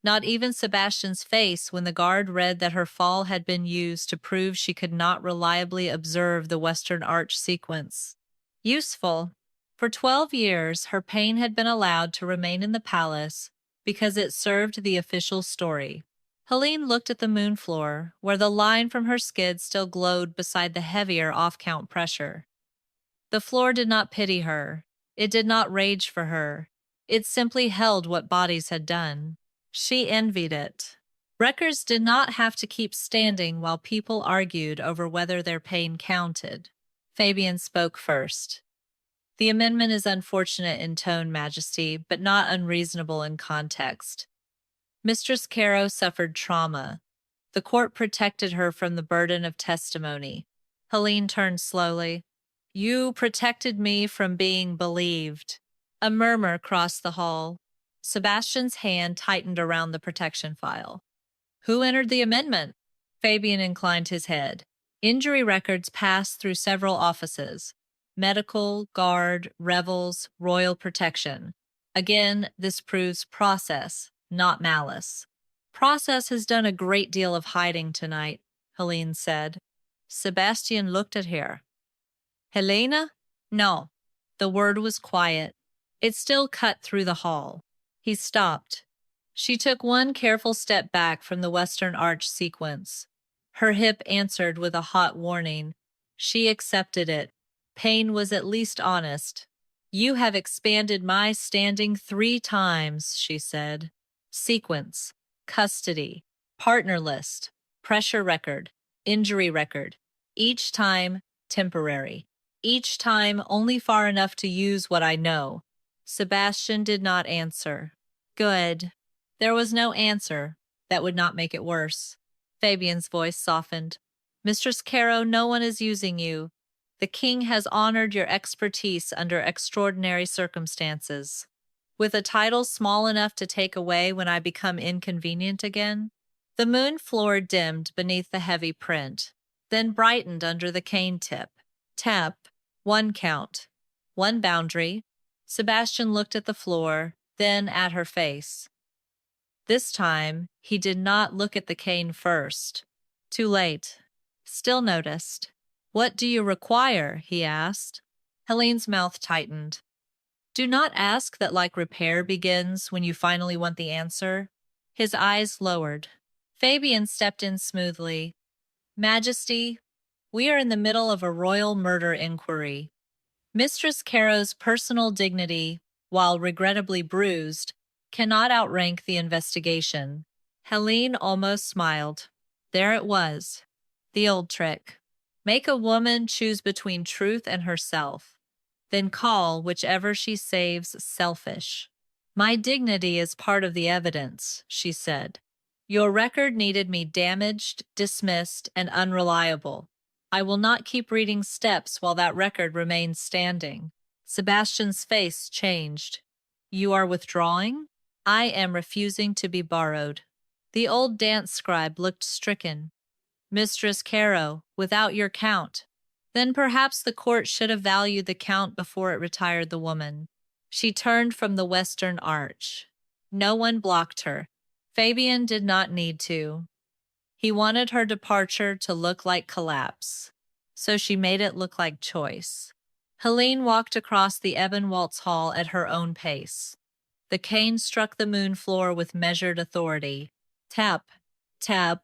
not even Sebastian's face when the guard read that her fall had been used to prove she could not reliably observe the Western Arch sequence. Useful. For 12 years, her pain had been allowed to remain in the palace because it served the official story. Helene looked at the moon floor, where the line from her skid still glowed beside the heavier off-count pressure. The floor did not pity her. It did not rage for her. It simply held what bodies had done. She envied it. Wreckers did not have to keep standing while people argued over whether their pain counted. Fabian spoke first. The amendment is unfortunate in tone, Majesty, but not unreasonable in context. Mistress Carrow suffered trauma. The court protected her from the burden of testimony. Helene turned slowly. You protected me from being believed. A murmur crossed the hall. Sebastian's hand tightened around the protection file. Who entered the amendment? Fabian inclined his head. Injury records passed through several offices. Medical, guard, revels, royal protection. Again, this proves process, not malice. Process has done a great deal of hiding tonight, Helene said. Sebastian looked at her. Helena? No. The word was quiet. It still cut through the hall. He stopped. She took one careful step back from the Western Arch sequence. Her hip answered with a hot warning. She accepted it. Pain was at least honest. You have expanded my standing 3 times, she said. Sequence, custody, partner list, pressure record, injury record. Each time, temporary. Each time, only far enough to use what I know. Sebastian did not answer. Good. There was no answer. That would not make it worse. Fabian's voice softened. Mistress Carrow, no one is using you. The king has honored your expertise under extraordinary circumstances. With a title small enough to take away when I become inconvenient again? The moon floor dimmed beneath the heavy print, then brightened under the cane tip. Tap, 1 count, 1 boundary. Sebastian looked at the floor, then at her face. This time, he did not look at the cane first. Too late. Still noticed. What do you require? He asked. Helene's mouth tightened. Do not ask that like repair begins when you finally want the answer. His eyes lowered. Fabian stepped in smoothly. Majesty, we are in the middle of a royal murder inquiry. Mistress Carrow's personal dignity, while regrettably bruised, cannot outrank the investigation. Helene almost smiled. There it was. The old trick. Make a woman choose between truth and herself. Then call whichever she saves selfish. My dignity is part of the evidence, she said. Your record needed me damaged, dismissed, and unreliable. I will not keep reading steps while that record remains standing. Sebastian's face changed. You are withdrawing? I am refusing to be borrowed. The old dance scribe looked stricken. Mistress Carrow, without your count. Then perhaps the court should have valued the count before it retired the woman. She turned from the western arch. No one blocked her. Fabian did not need to. He wanted her departure to look like collapse, so she made it look like choice. Helene walked across the Ebon Waltz hall at her own pace. The cane struck the moon floor with measured authority. Tap, tap,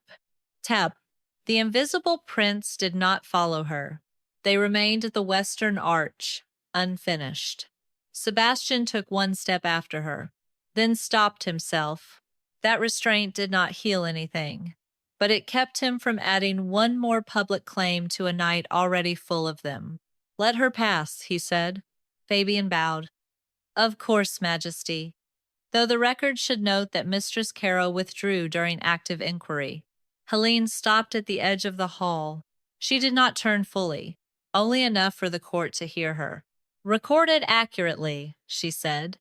tap. The invisible prints did not follow her. They remained at the western arch, unfinished. Sebastian took one step after her, then stopped himself. That restraint did not heal anything, but it kept him from adding one more public claim to a night already full of them. Let her pass, he said. Fabian bowed. Of course, Majesty. Though the record should note that Mistress Carrow withdrew during active inquiry. Helene stopped at the edge of the hall. She did not turn fully, only enough for the court to hear her. Recorded accurately, she said.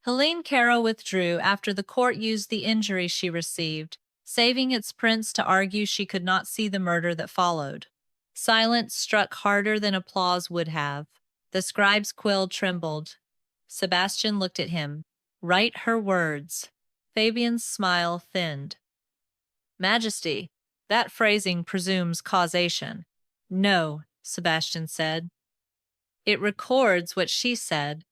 Helene Carrow withdrew after the court used the injury she received, saving its prints to argue she could not see the murder that followed. Silence struck harder than applause would have. The scribe's quill trembled. Sebastian looked at him. Write her words. Fabian's smile thinned. Majesty, that phrasing presumes causation. No, Sebastian said. It records what she said.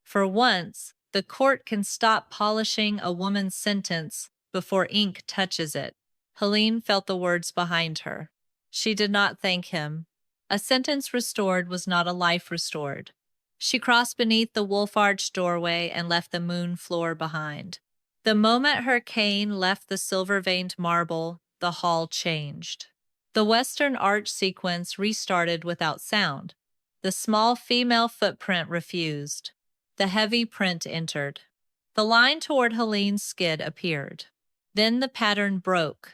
For once, the court can stop polishing a woman's sentence before ink touches it. Helene felt the words behind her. She did not thank him. A sentence restored was not a life restored. She crossed beneath the wolf-arched doorway and left the moon floor behind. The moment her cane left the silver-veined marble, the hall changed. The western arch sequence restarted without sound. The small female footprint refused. The heavy print entered. The line toward Helene's skid appeared. Then the pattern broke.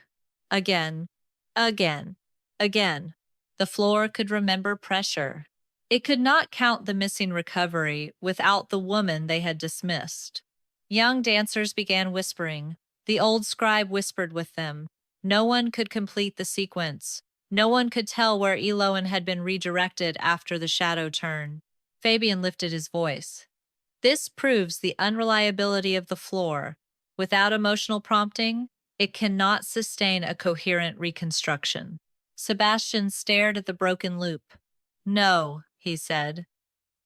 Again, again, again. The floor could remember pressure. It could not count the missing recovery without the woman they had dismissed. Young dancers began whispering. The old scribe whispered with them. No one could complete the sequence. No one could tell where Eloin had been redirected after the shadow turn. Fabian lifted his voice. This proves the unreliability of the floor. Without emotional prompting, it cannot sustain a coherent reconstruction. Sebastian stared at the broken loop. No, he said.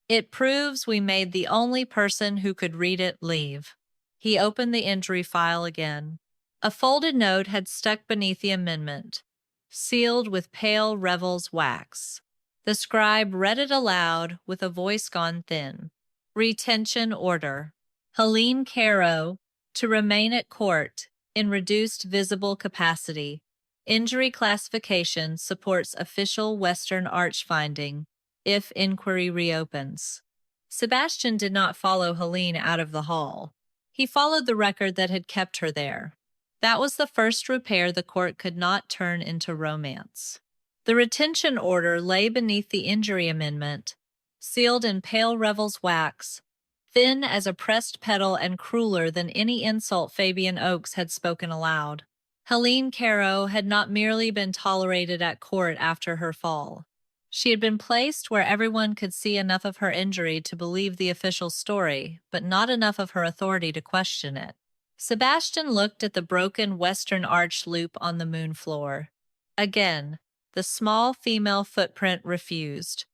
It proves we made the only person who could read it leave. He opened the injury file again. A folded note had stuck beneath the amendment, sealed with pale revel's wax. The scribe read it aloud with a voice gone thin. Retention order. Helene Carrow, to remain at court in reduced visible capacity. Injury classification supports official Western Arch finding if inquiry reopens. Sebastian did not follow Helene out of the hall. He followed the record that had kept her there. That was the first repair the court could not turn into romance. The retention order lay beneath the injury amendment, sealed in pale revel's wax, thin as a pressed petal and crueler than any insult Fabian Oakes had spoken aloud. Helene Carrow had not merely been tolerated at court after her fall. She had been placed where everyone could see enough of her injury to believe the official story, but not enough of her authority to question it. Sebastian looked at the broken western arch loop on the moon floor. Again, the small female footprint refused.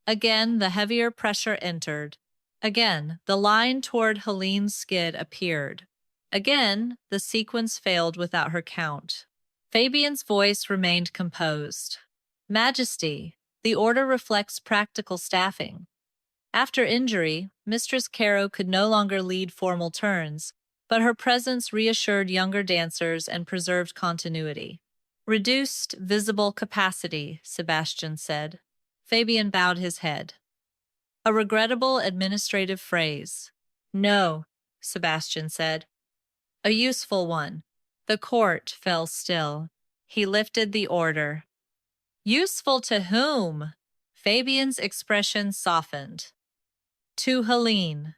Again, the heavier pressure entered. Again, the line toward Helene's skid appeared. Again, the sequence failed without her count. Fabian's voice remained composed. Majesty, the order reflects practical staffing. After injury, Mistress Carrow could no longer lead formal turns, but her presence reassured younger dancers and preserved continuity. Reduced visible capacity, Sebastian said. Fabian bowed his head. A regrettable administrative phrase. No, Sebastian said. A useful one. The court fell still. He lifted the order. Useful to whom? Fabian's expression softened. To Helene.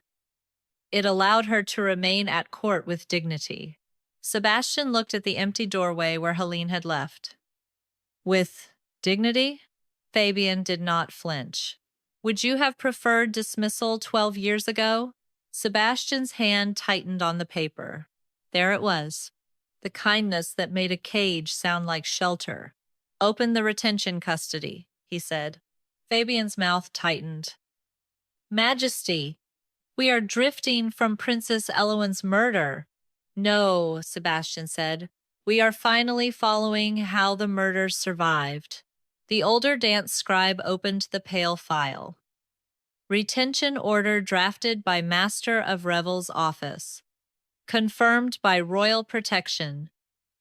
It allowed her to remain at court with dignity. Sebastian looked at the empty doorway where Helene had left. With dignity? Fabian did not flinch. Would you have preferred dismissal 12 years ago? Sebastian's hand tightened on the paper. There it was. The kindness that made a cage sound like shelter. Open the retention custody, he said. Fabian's mouth tightened. Majesty, we are drifting from Princess Elowen's murder. No, Sebastian said. We are finally following how the murders survived. The older dance scribe opened the pale file. Retention order drafted by Master of Revel's office. Confirmed by Royal Protection.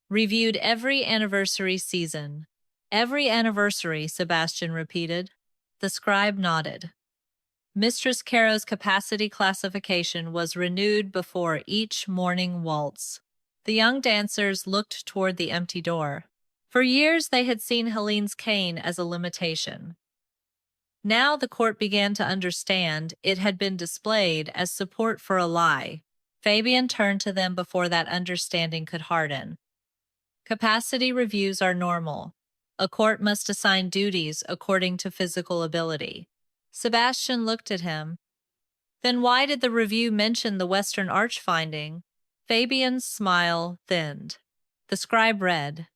Reviewed every anniversary season. Every anniversary, Sebastian repeated. The scribe nodded. Mistress Carrow's capacity classification was renewed before each Mourning Waltz. The young dancers looked toward the empty door. For years they had seen Helene's cane as a limitation. Now the court began to understand it had been displayed as support for a lie. Fabian turned to them before that understanding could harden. Capacity reviews are normal. A court must assign duties according to physical ability. Sebastian looked at him. Then why did the review mention the Western Arch finding? Fabian's smile thinned. The scribe read,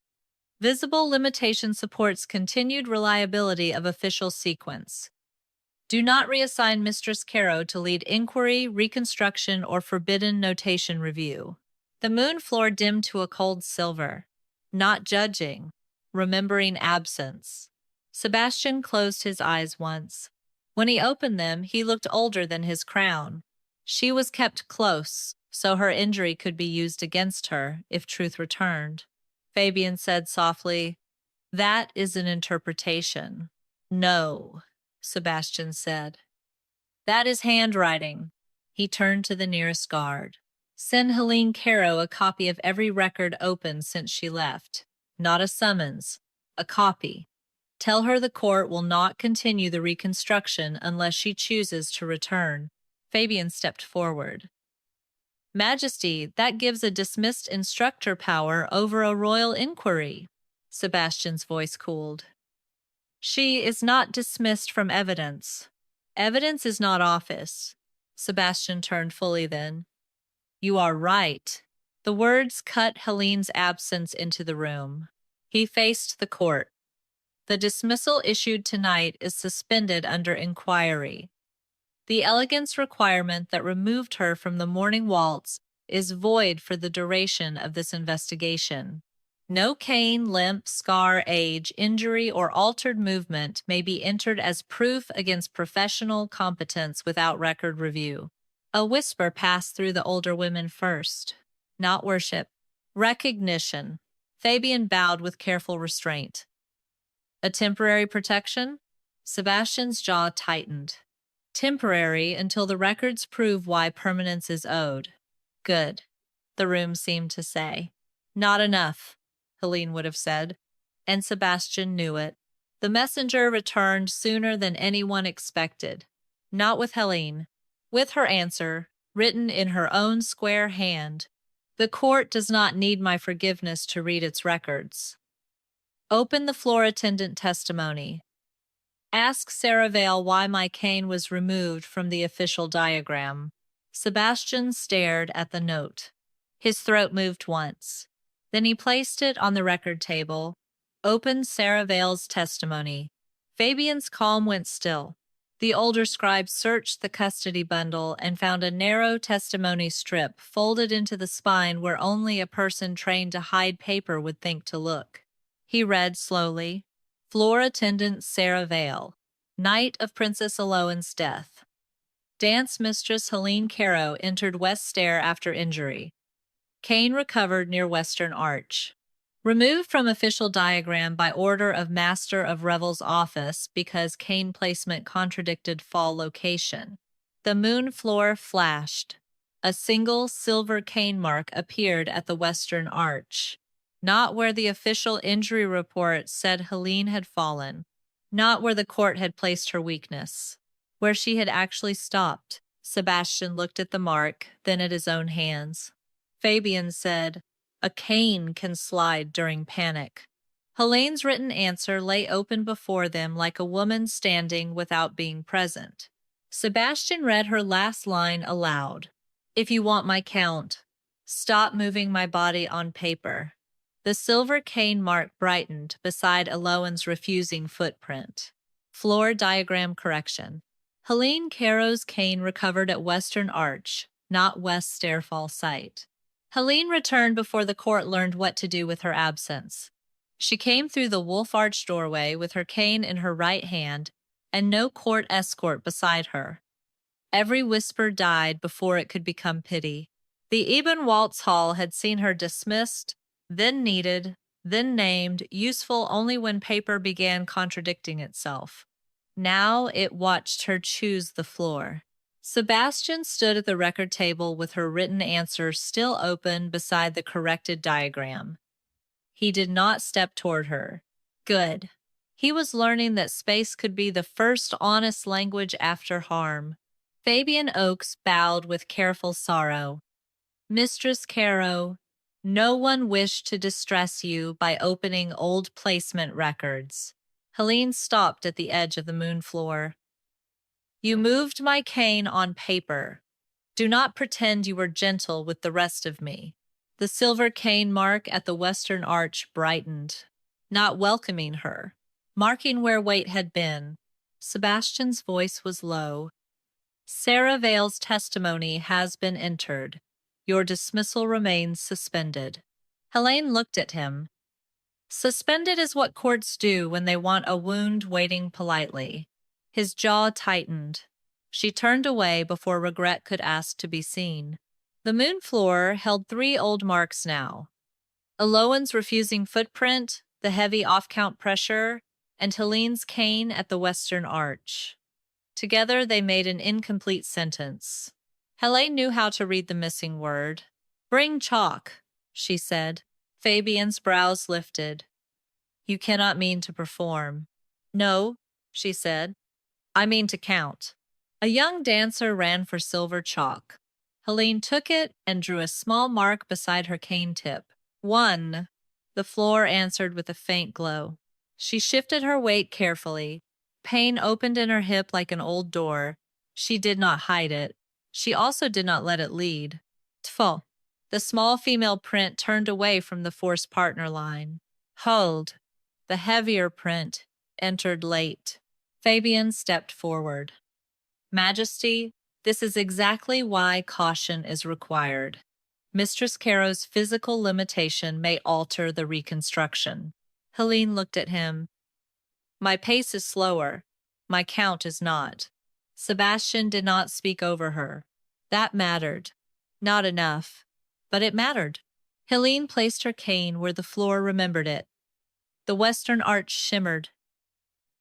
Visible limitation supports continued reliability of official sequence. Do not reassign Mistress Carrow to lead inquiry, reconstruction, or forbidden notation review. The moon floor dimmed to a cold silver. Not judging. Remembering absence. Sebastian closed his eyes once. When he opened them, he looked older than his crown. She was kept close, so her injury could be used against her if truth returned. Fabian said softly, That is an interpretation. No, Sebastian said. That is handwriting. He turned to the nearest guard. Send Helene Carrow a copy of every record opened since she left. Not a summons, a copy. Tell her the court will not continue the reconstruction unless she chooses to return. Fabian stepped forward. Majesty, that gives a dismissed instructor power over a royal inquiry. Sebastian's voice cooled. She is not dismissed from evidence. Evidence is not office. Sebastian turned fully then. You are right. The words cut Helene's absence into the room. He faced the court. The dismissal issued tonight is suspended under inquiry. The elegance requirement that removed her from the Mourning Waltz is void for the duration of this investigation. No cane, limp, scar, age, injury, or altered movement may be entered as proof against professional competence without record review. A whisper passed through the older women first. Not worship. Recognition. Fabian bowed with careful restraint. A temporary protection? Sebastian's jaw tightened. Temporary until the records prove why permanence is owed. Good, the room seemed to say. Not enough, Helene would have said, and Sebastian knew it. The messenger returned sooner than anyone expected. Not with Helene. With her answer, written in her own square hand. The court does not need my forgiveness to read its records. Open the floor attendant testimony. Ask Sarah Vale why my cane was removed from the official diagram. Sebastian stared at the note. His throat moved once. Then he placed it on the record table, opened Sarah Vale's testimony. Fabian's calm went still. The older scribe searched the custody bundle and found a narrow testimony strip folded into the spine where only a person trained to hide paper would think to look. He read slowly, Floor attendant Sarah Vale, night of Princess Elowen's death. Dance mistress Helene Carrow entered West Stair after injury. Cane recovered near Western Arch. Removed from official diagram by order of Master of Revel's office because cane placement contradicted fall location. The moon floor flashed. A single silver cane mark appeared at the western arch. Not where the official injury report said Helene had fallen. Not where the court had placed her weakness. Where she had actually stopped. Sebastian looked at the mark, then at his own hands. Fabian said, "A cane can slide during panic." Helene's written answer lay open before them like a woman standing without being present. Sebastian read her last line aloud. "If you want my count, stop moving my body on paper." The silver cane mark brightened beside Eloan's refusing footprint. Floor diagram correction. Helene Carrow's cane recovered at Western Arch, not West Stairfall site. Helene returned before the court learned what to do with her absence. She came through the wolf-arched doorway with her cane in her right hand and no court escort beside her. Every whisper died before it could become pity. The Eben Waltz Hall had seen her dismissed, then needed, then named, useful only when paper began contradicting itself. Now it watched her choose the floor. Sebastian stood at the record table with her written answer still open beside the corrected diagram. He did not step toward her. Good. He was learning that space could be the first honest language after harm. Fabian Oakes bowed with careful sorrow. "Mistress Carrow, no one wished to distress you by opening old placement records." Helene stopped at the edge of the moon floor. "You moved my cane on paper. Do not pretend you were gentle with the rest of me." The silver cane mark at the western arch brightened, not welcoming her, marking where weight had been. Sebastian's voice was low. "Sarah Vale's testimony has been entered. Your dismissal remains suspended." Helene looked at him. Suspended is what courts do when they want a wound waiting politely. His jaw tightened. She turned away before regret could ask to be seen. The moon floor held 3 old marks now. Eloan's refusing footprint, the heavy off-count pressure, and Helene's cane at the western arch. Together they made an incomplete sentence. Helene knew how to read the missing word. "Bring chalk," she said. Fabian's brows lifted. "You cannot mean to perform." "No," she said. "I mean to count." A young dancer ran for silver chalk. Helene took it and drew a small mark beside her cane tip. 1. The floor answered with a faint glow. She shifted her weight carefully. Pain opened in her hip like an old door. She did not hide it. She also did not let it lead. Tfo. The small female print turned away from the forced partner line. Hold. The heavier print entered late. Fabian stepped forward. "Majesty, this is exactly why caution is required. Mistress Carrow's physical limitation may alter the reconstruction." Helene looked at him. "My pace is slower. My count is not." Sebastian did not speak over her. That mattered. Not enough. But it mattered. Helene placed her cane where the floor remembered it. The western arch shimmered.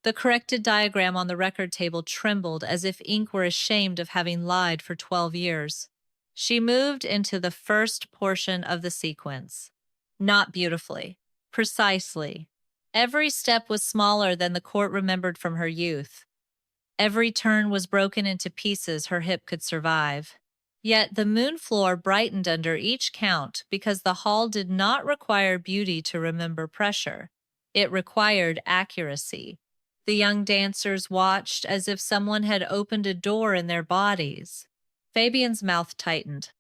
The corrected diagram on the record table trembled as if ink were ashamed of having lied for 12 years. She moved into the first portion of the sequence. Not beautifully. Precisely. Every step was smaller than the court remembered from her youth. Every turn was broken into pieces her hip could survive. Yet the moon floor brightened under each count because the hall did not require beauty to remember pressure. It required accuracy. The young dancers watched as if someone had opened a door in their bodies. Fabian's mouth tightened.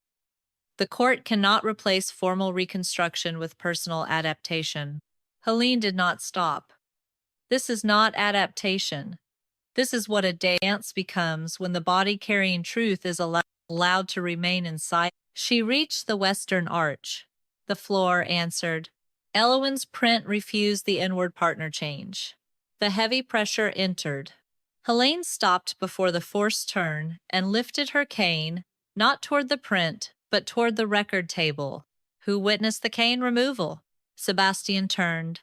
The court cannot replace formal reconstruction with personal adaptation. Helene did not stop. This is not adaptation. This is what a dance becomes when the body carrying truth is allowed to remain inside. She reached the western arch. The floor answered. Eloan's print refused the inward partner change. The heavy pressure entered. Helene stopped before the forced turn and lifted her cane, not toward the print, but toward the record table. Who witnessed the cane removal? Sebastian turned.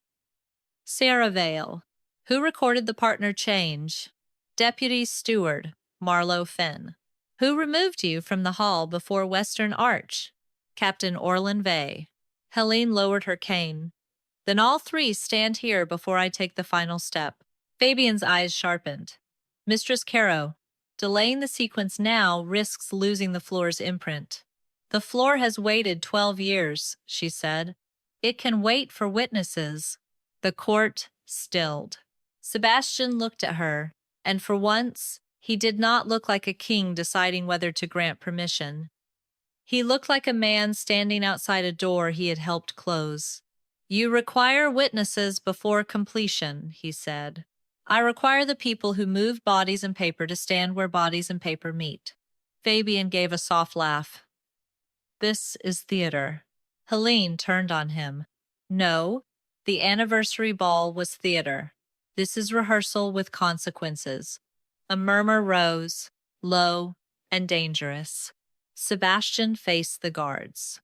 Sarah Vale. Who recorded the partner change? Deputy Steward, Marlowe Finn. Who removed you from the hall before Western Arch? Captain Orland Vey. Helene lowered her cane. Then all three stand here before I take the final step. Fabian's eyes sharpened. Mistress Carrow, delaying the sequence now risks losing the floor's imprint. The floor has waited 12 years, she said. It can wait for witnesses. The court stilled. Sebastian looked at her, and for once, he did not look like a king deciding whether to grant permission. He looked like a man standing outside a door he had helped close. You require witnesses before completion, he said. I require the people who moved bodies and paper to stand where bodies and paper meet. Fabian gave a soft laugh. This is theater. Helene turned on him. No, the anniversary ball was theater. This is rehearsal with consequences. A murmur rose, low and dangerous. Sebastian faced the guards.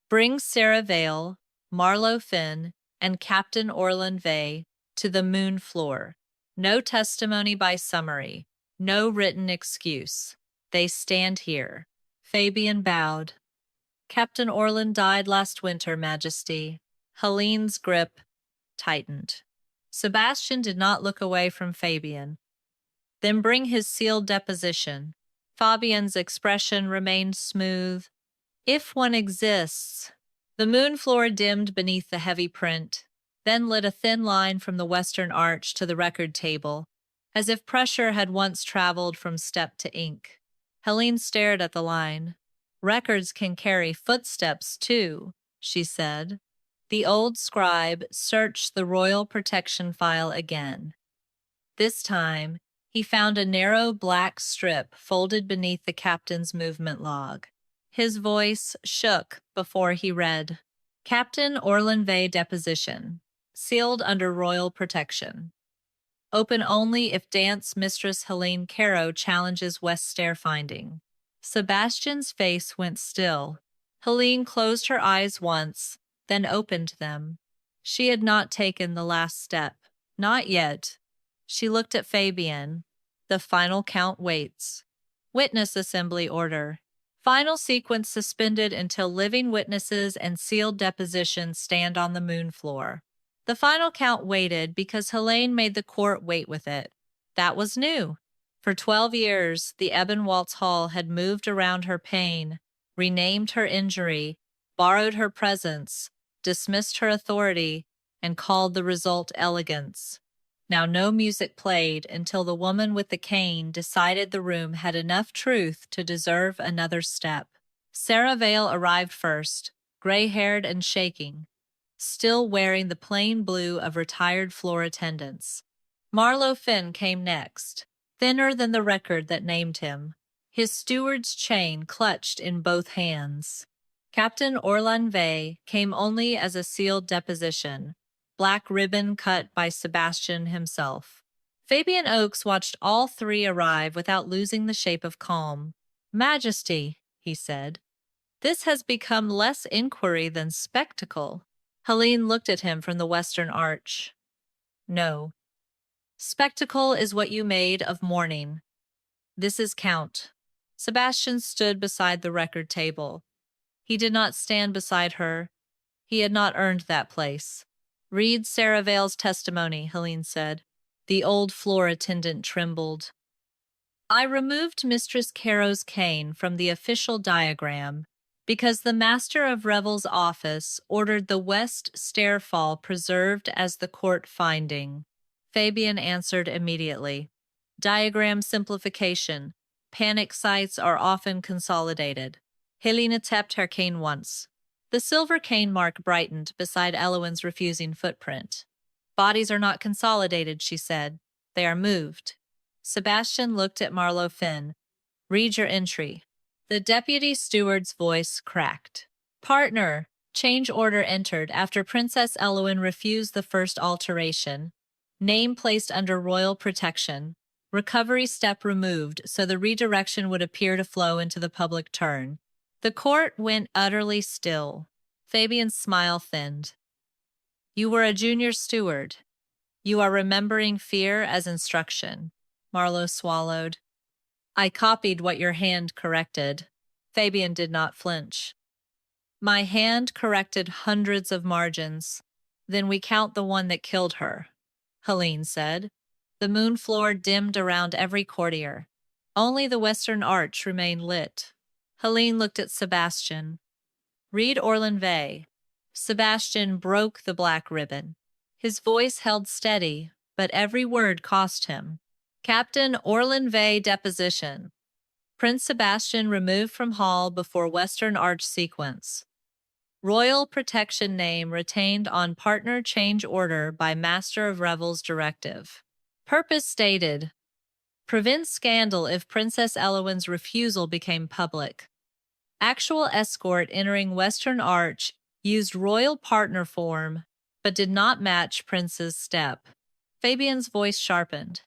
Bring Sarah Vale, Marlowe Finn, and Captain Orland Vey to the moon floor. No testimony by summary, no written excuse. They stand here. Fabian bowed. Captain Orland died last winter, Majesty. Helene's grip tightened. Sebastian did not look away from Fabian. Then bring his sealed deposition. Fabian's expression remained smooth. If one exists. The moon floor dimmed beneath the heavy print, then lit a thin line from the western arch to the record table, as if pressure had once traveled from step to ink. Helene stared at the line. Records can carry footsteps, too, she said. The old scribe searched the royal protection file again. This time, he found a narrow black strip folded beneath the captain's movement log. His voice shook before he read, Captain Orland Vey deposition, sealed under royal protection. Open only if dance mistress Helene Carrow challenges West Stair finding. Sebastian's face went still. Helene closed her eyes once, then opened them. She had not taken the last step. Not yet. She looked at Fabian. The final count waits. Witness assembly order. Final sequence suspended until living witnesses and sealed depositions stand on the moon floor. The final count waited because Helene made the court wait with it. That was new. For 12 years, the Ebon Waltz Hall had moved around her pain, renamed her injury, borrowed her presence, dismissed her authority, and called the result elegance. Now no music played until the woman with the cane decided the room had enough truth to deserve another step. Sarah Vale arrived first, gray-haired and shaking, still wearing the plain blue of retired floor attendants. Marlowe Finn came next, thinner than the record that named him, his steward's chain clutched in both hands. Captain Orland Vey came only as a sealed deposition, black ribbon cut by Sebastian himself. Fabian Oakes watched all three arrive without losing the shape of calm. Majesty, he said, this has become less inquiry than spectacle. Helene looked at him from the western arch. No. Spectacle is what you made of mourning. This is count. Sebastian stood beside the record table. He did not stand beside her. He had not earned that place. Read Sarah Vale's testimony, Helene said. The old floor attendant trembled. I removed Mistress Carrow's cane from the official diagram because the Master of Revel's office ordered the west stairfall preserved as the court finding. Fabian answered immediately. Diagram simplification. Panic sites are often consolidated. Helene tapped her cane once. The silver cane mark brightened beside Elowen's refusing footprint. Bodies are not consolidated, she said. They are moved. Sebastian looked at Marlowe Finn. Read your entry. The deputy steward's voice cracked. Partner, change order entered after Princess Elowen refused the first alteration. Name placed under royal protection. Recovery step removed so the redirection would appear to flow into the public turn. The court went utterly still. Fabian's smile thinned. You were a junior steward. You are remembering fear as instruction. Marlowe swallowed. I copied what your hand corrected. Fabian did not flinch. My hand corrected hundreds of margins. Then we count the one that killed her, Helene said. The moon floor dimmed around every courtier. Only the western arch remained lit. Helene looked at Sebastian. Read Orlin Vey. Sebastian broke the black ribbon. His voice held steady, but every word cost him. Captain Orlin Vey deposition. Prince Sebastian removed from hall before Western Arch sequence. Royal protection name retained on partner change order by Master of Revels directive. Purpose stated. Prevent scandal if Princess Elowen's refusal became public. Actual escort entering Western Arch used royal partner form, but did not match Prince's step. Fabian's voice sharpened.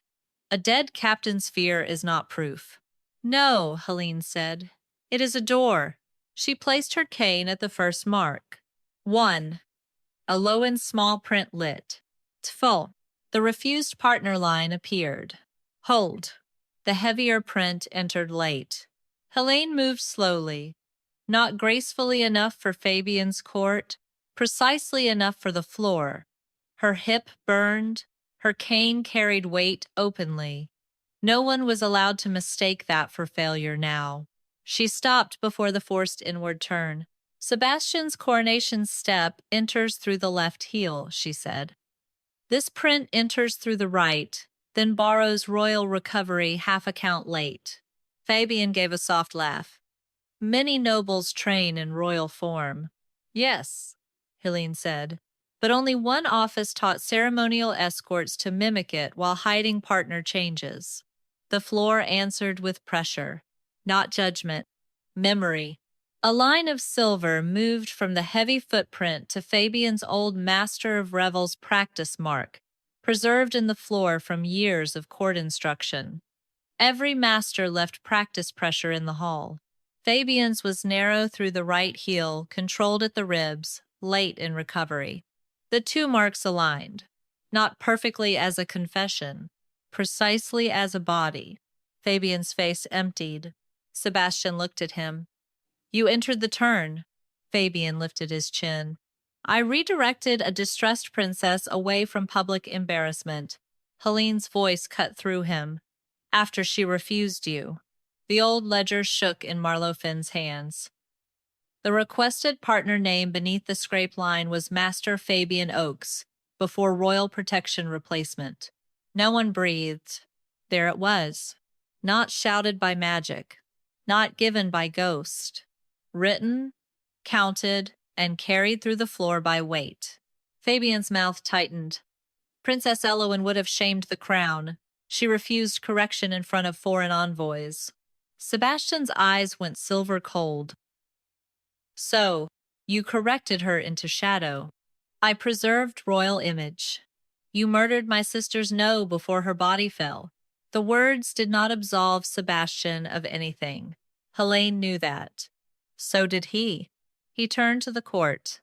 A dead captain's fear is not proof. No, Helene said. It is a door. She placed her cane at the first mark. 1. A low and small print lit. Tfo. The refused partner line appeared. Hold. The heavier print entered late. Helene moved slowly. Not gracefully enough for Fabian's court, precisely enough for the floor. Her hip burned, her cane carried weight openly. No one was allowed to mistake that for failure now. She stopped before the forced inward turn. Sebastian's coronation step enters through the left heel, she said. This print enters through the right, then borrows royal recovery half a count late. Fabian gave a soft laugh. Many nobles train in royal form. Yes, Helene said, but only one office taught ceremonial escorts to mimic it while hiding partner changes. The floor answered with pressure, not judgment, memory. A line of silver moved from the heavy footprint to Fabian's old Master of Revels practice mark, preserved in the floor from years of court instruction. Every master left practice pressure in the hall. Fabian's was narrow through the right heel, controlled at the ribs, late in recovery. The two marks aligned, not perfectly as a confession, precisely as a body. Fabian's face emptied. Sebastian looked at him. You entered the turn. Fabian lifted his chin. I redirected a distressed princess away from public embarrassment. Helene's voice cut through him. After she refused you. The old ledger shook in Marlowe Finn's hands. The requested partner name beneath the scrape line was Master Fabian Oakes, before royal protection replacement. No one breathed. There it was. Not shouted by magic. Not given by ghost. Written, counted, and carried through the floor by weight. Fabian's mouth tightened. Princess Elowen would have shamed the crown. She refused correction in front of foreign envoys. Sebastian's eyes went silver cold. So, you corrected her into shadow. I preserved royal image. You murdered my sister's no before her body fell. The words did not absolve Sebastian of anything. Helene knew that. So did he. He turned to the court.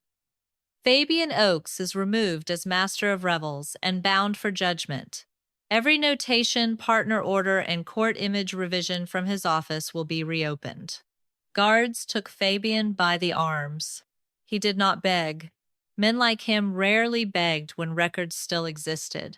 Fabian Oakes is removed as Master of Revels and bound for judgment. Every notation, partner order, and court image revision from his office will be reopened. Guards took Fabian by the arms. He did not beg. Men like him rarely begged when records still existed.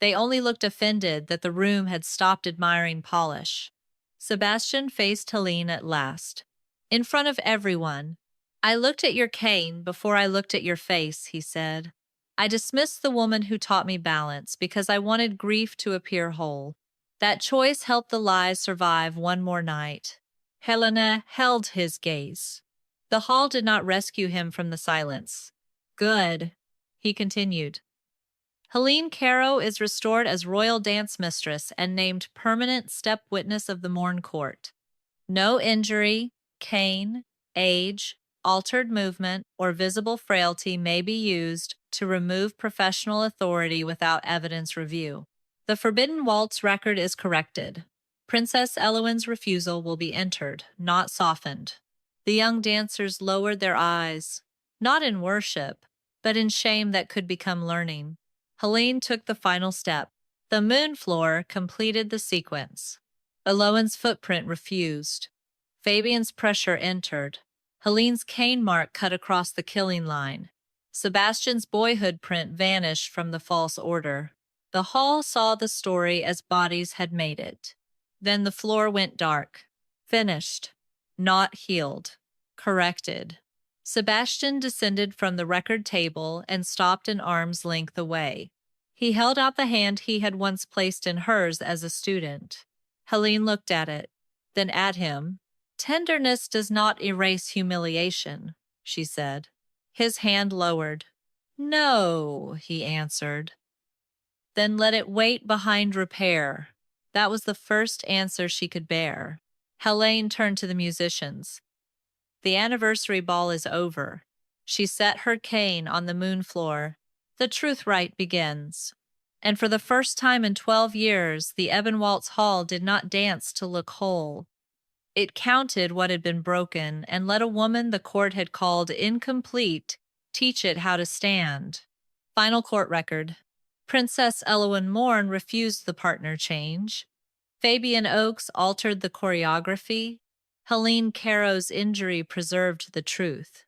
They only looked offended that the room had stopped admiring polish. Sebastian faced Helene at last. In front of everyone. I looked at your cane before I looked at your face, he said. I dismissed the woman who taught me balance because I wanted grief to appear whole. That choice helped the lies survive one more night. Helena held his gaze. The hall did not rescue him from the silence. Good, he continued. Helene Carrow is restored as royal dance mistress and named permanent step witness of the Mourne court. No injury, cane, age, altered movement, or visible frailty may be used to remove professional authority without evidence review. The Forbidden Waltz record is corrected. Princess Elowen's refusal will be entered, not softened. The young dancers lowered their eyes, not in worship, but in shame that could become learning. Helene took the final step. The moon floor completed the sequence. Eloan's footprint refused. Fabian's pressure entered. Helene's cane mark cut across the killing line. Sebastian's boyhood print vanished from the false order. The hall saw the story as bodies had made it. Then the floor went dark. Finished. Not healed. Corrected. Sebastian descended from the record table and stopped an arm's length away. He held out the hand he had once placed in hers as a student. Helene looked at it, then at him. "Tenderness does not erase humiliation," she said. His hand lowered. "No," he answered. "Then let it wait behind repair." That was the first answer she could bear. Helene turned to the musicians. "The anniversary ball is over." She set her cane on the moon floor. "The truth rite begins." And for the first time in 12 years, the Ebon Waltz Hall did not dance to look whole. It counted what had been broken and let a woman the court had called incomplete teach it how to stand. Final court record. Princess Helene Mourne refused the partner change. Fabian Oakes altered the choreography. Helene Carrow's injury preserved the truth.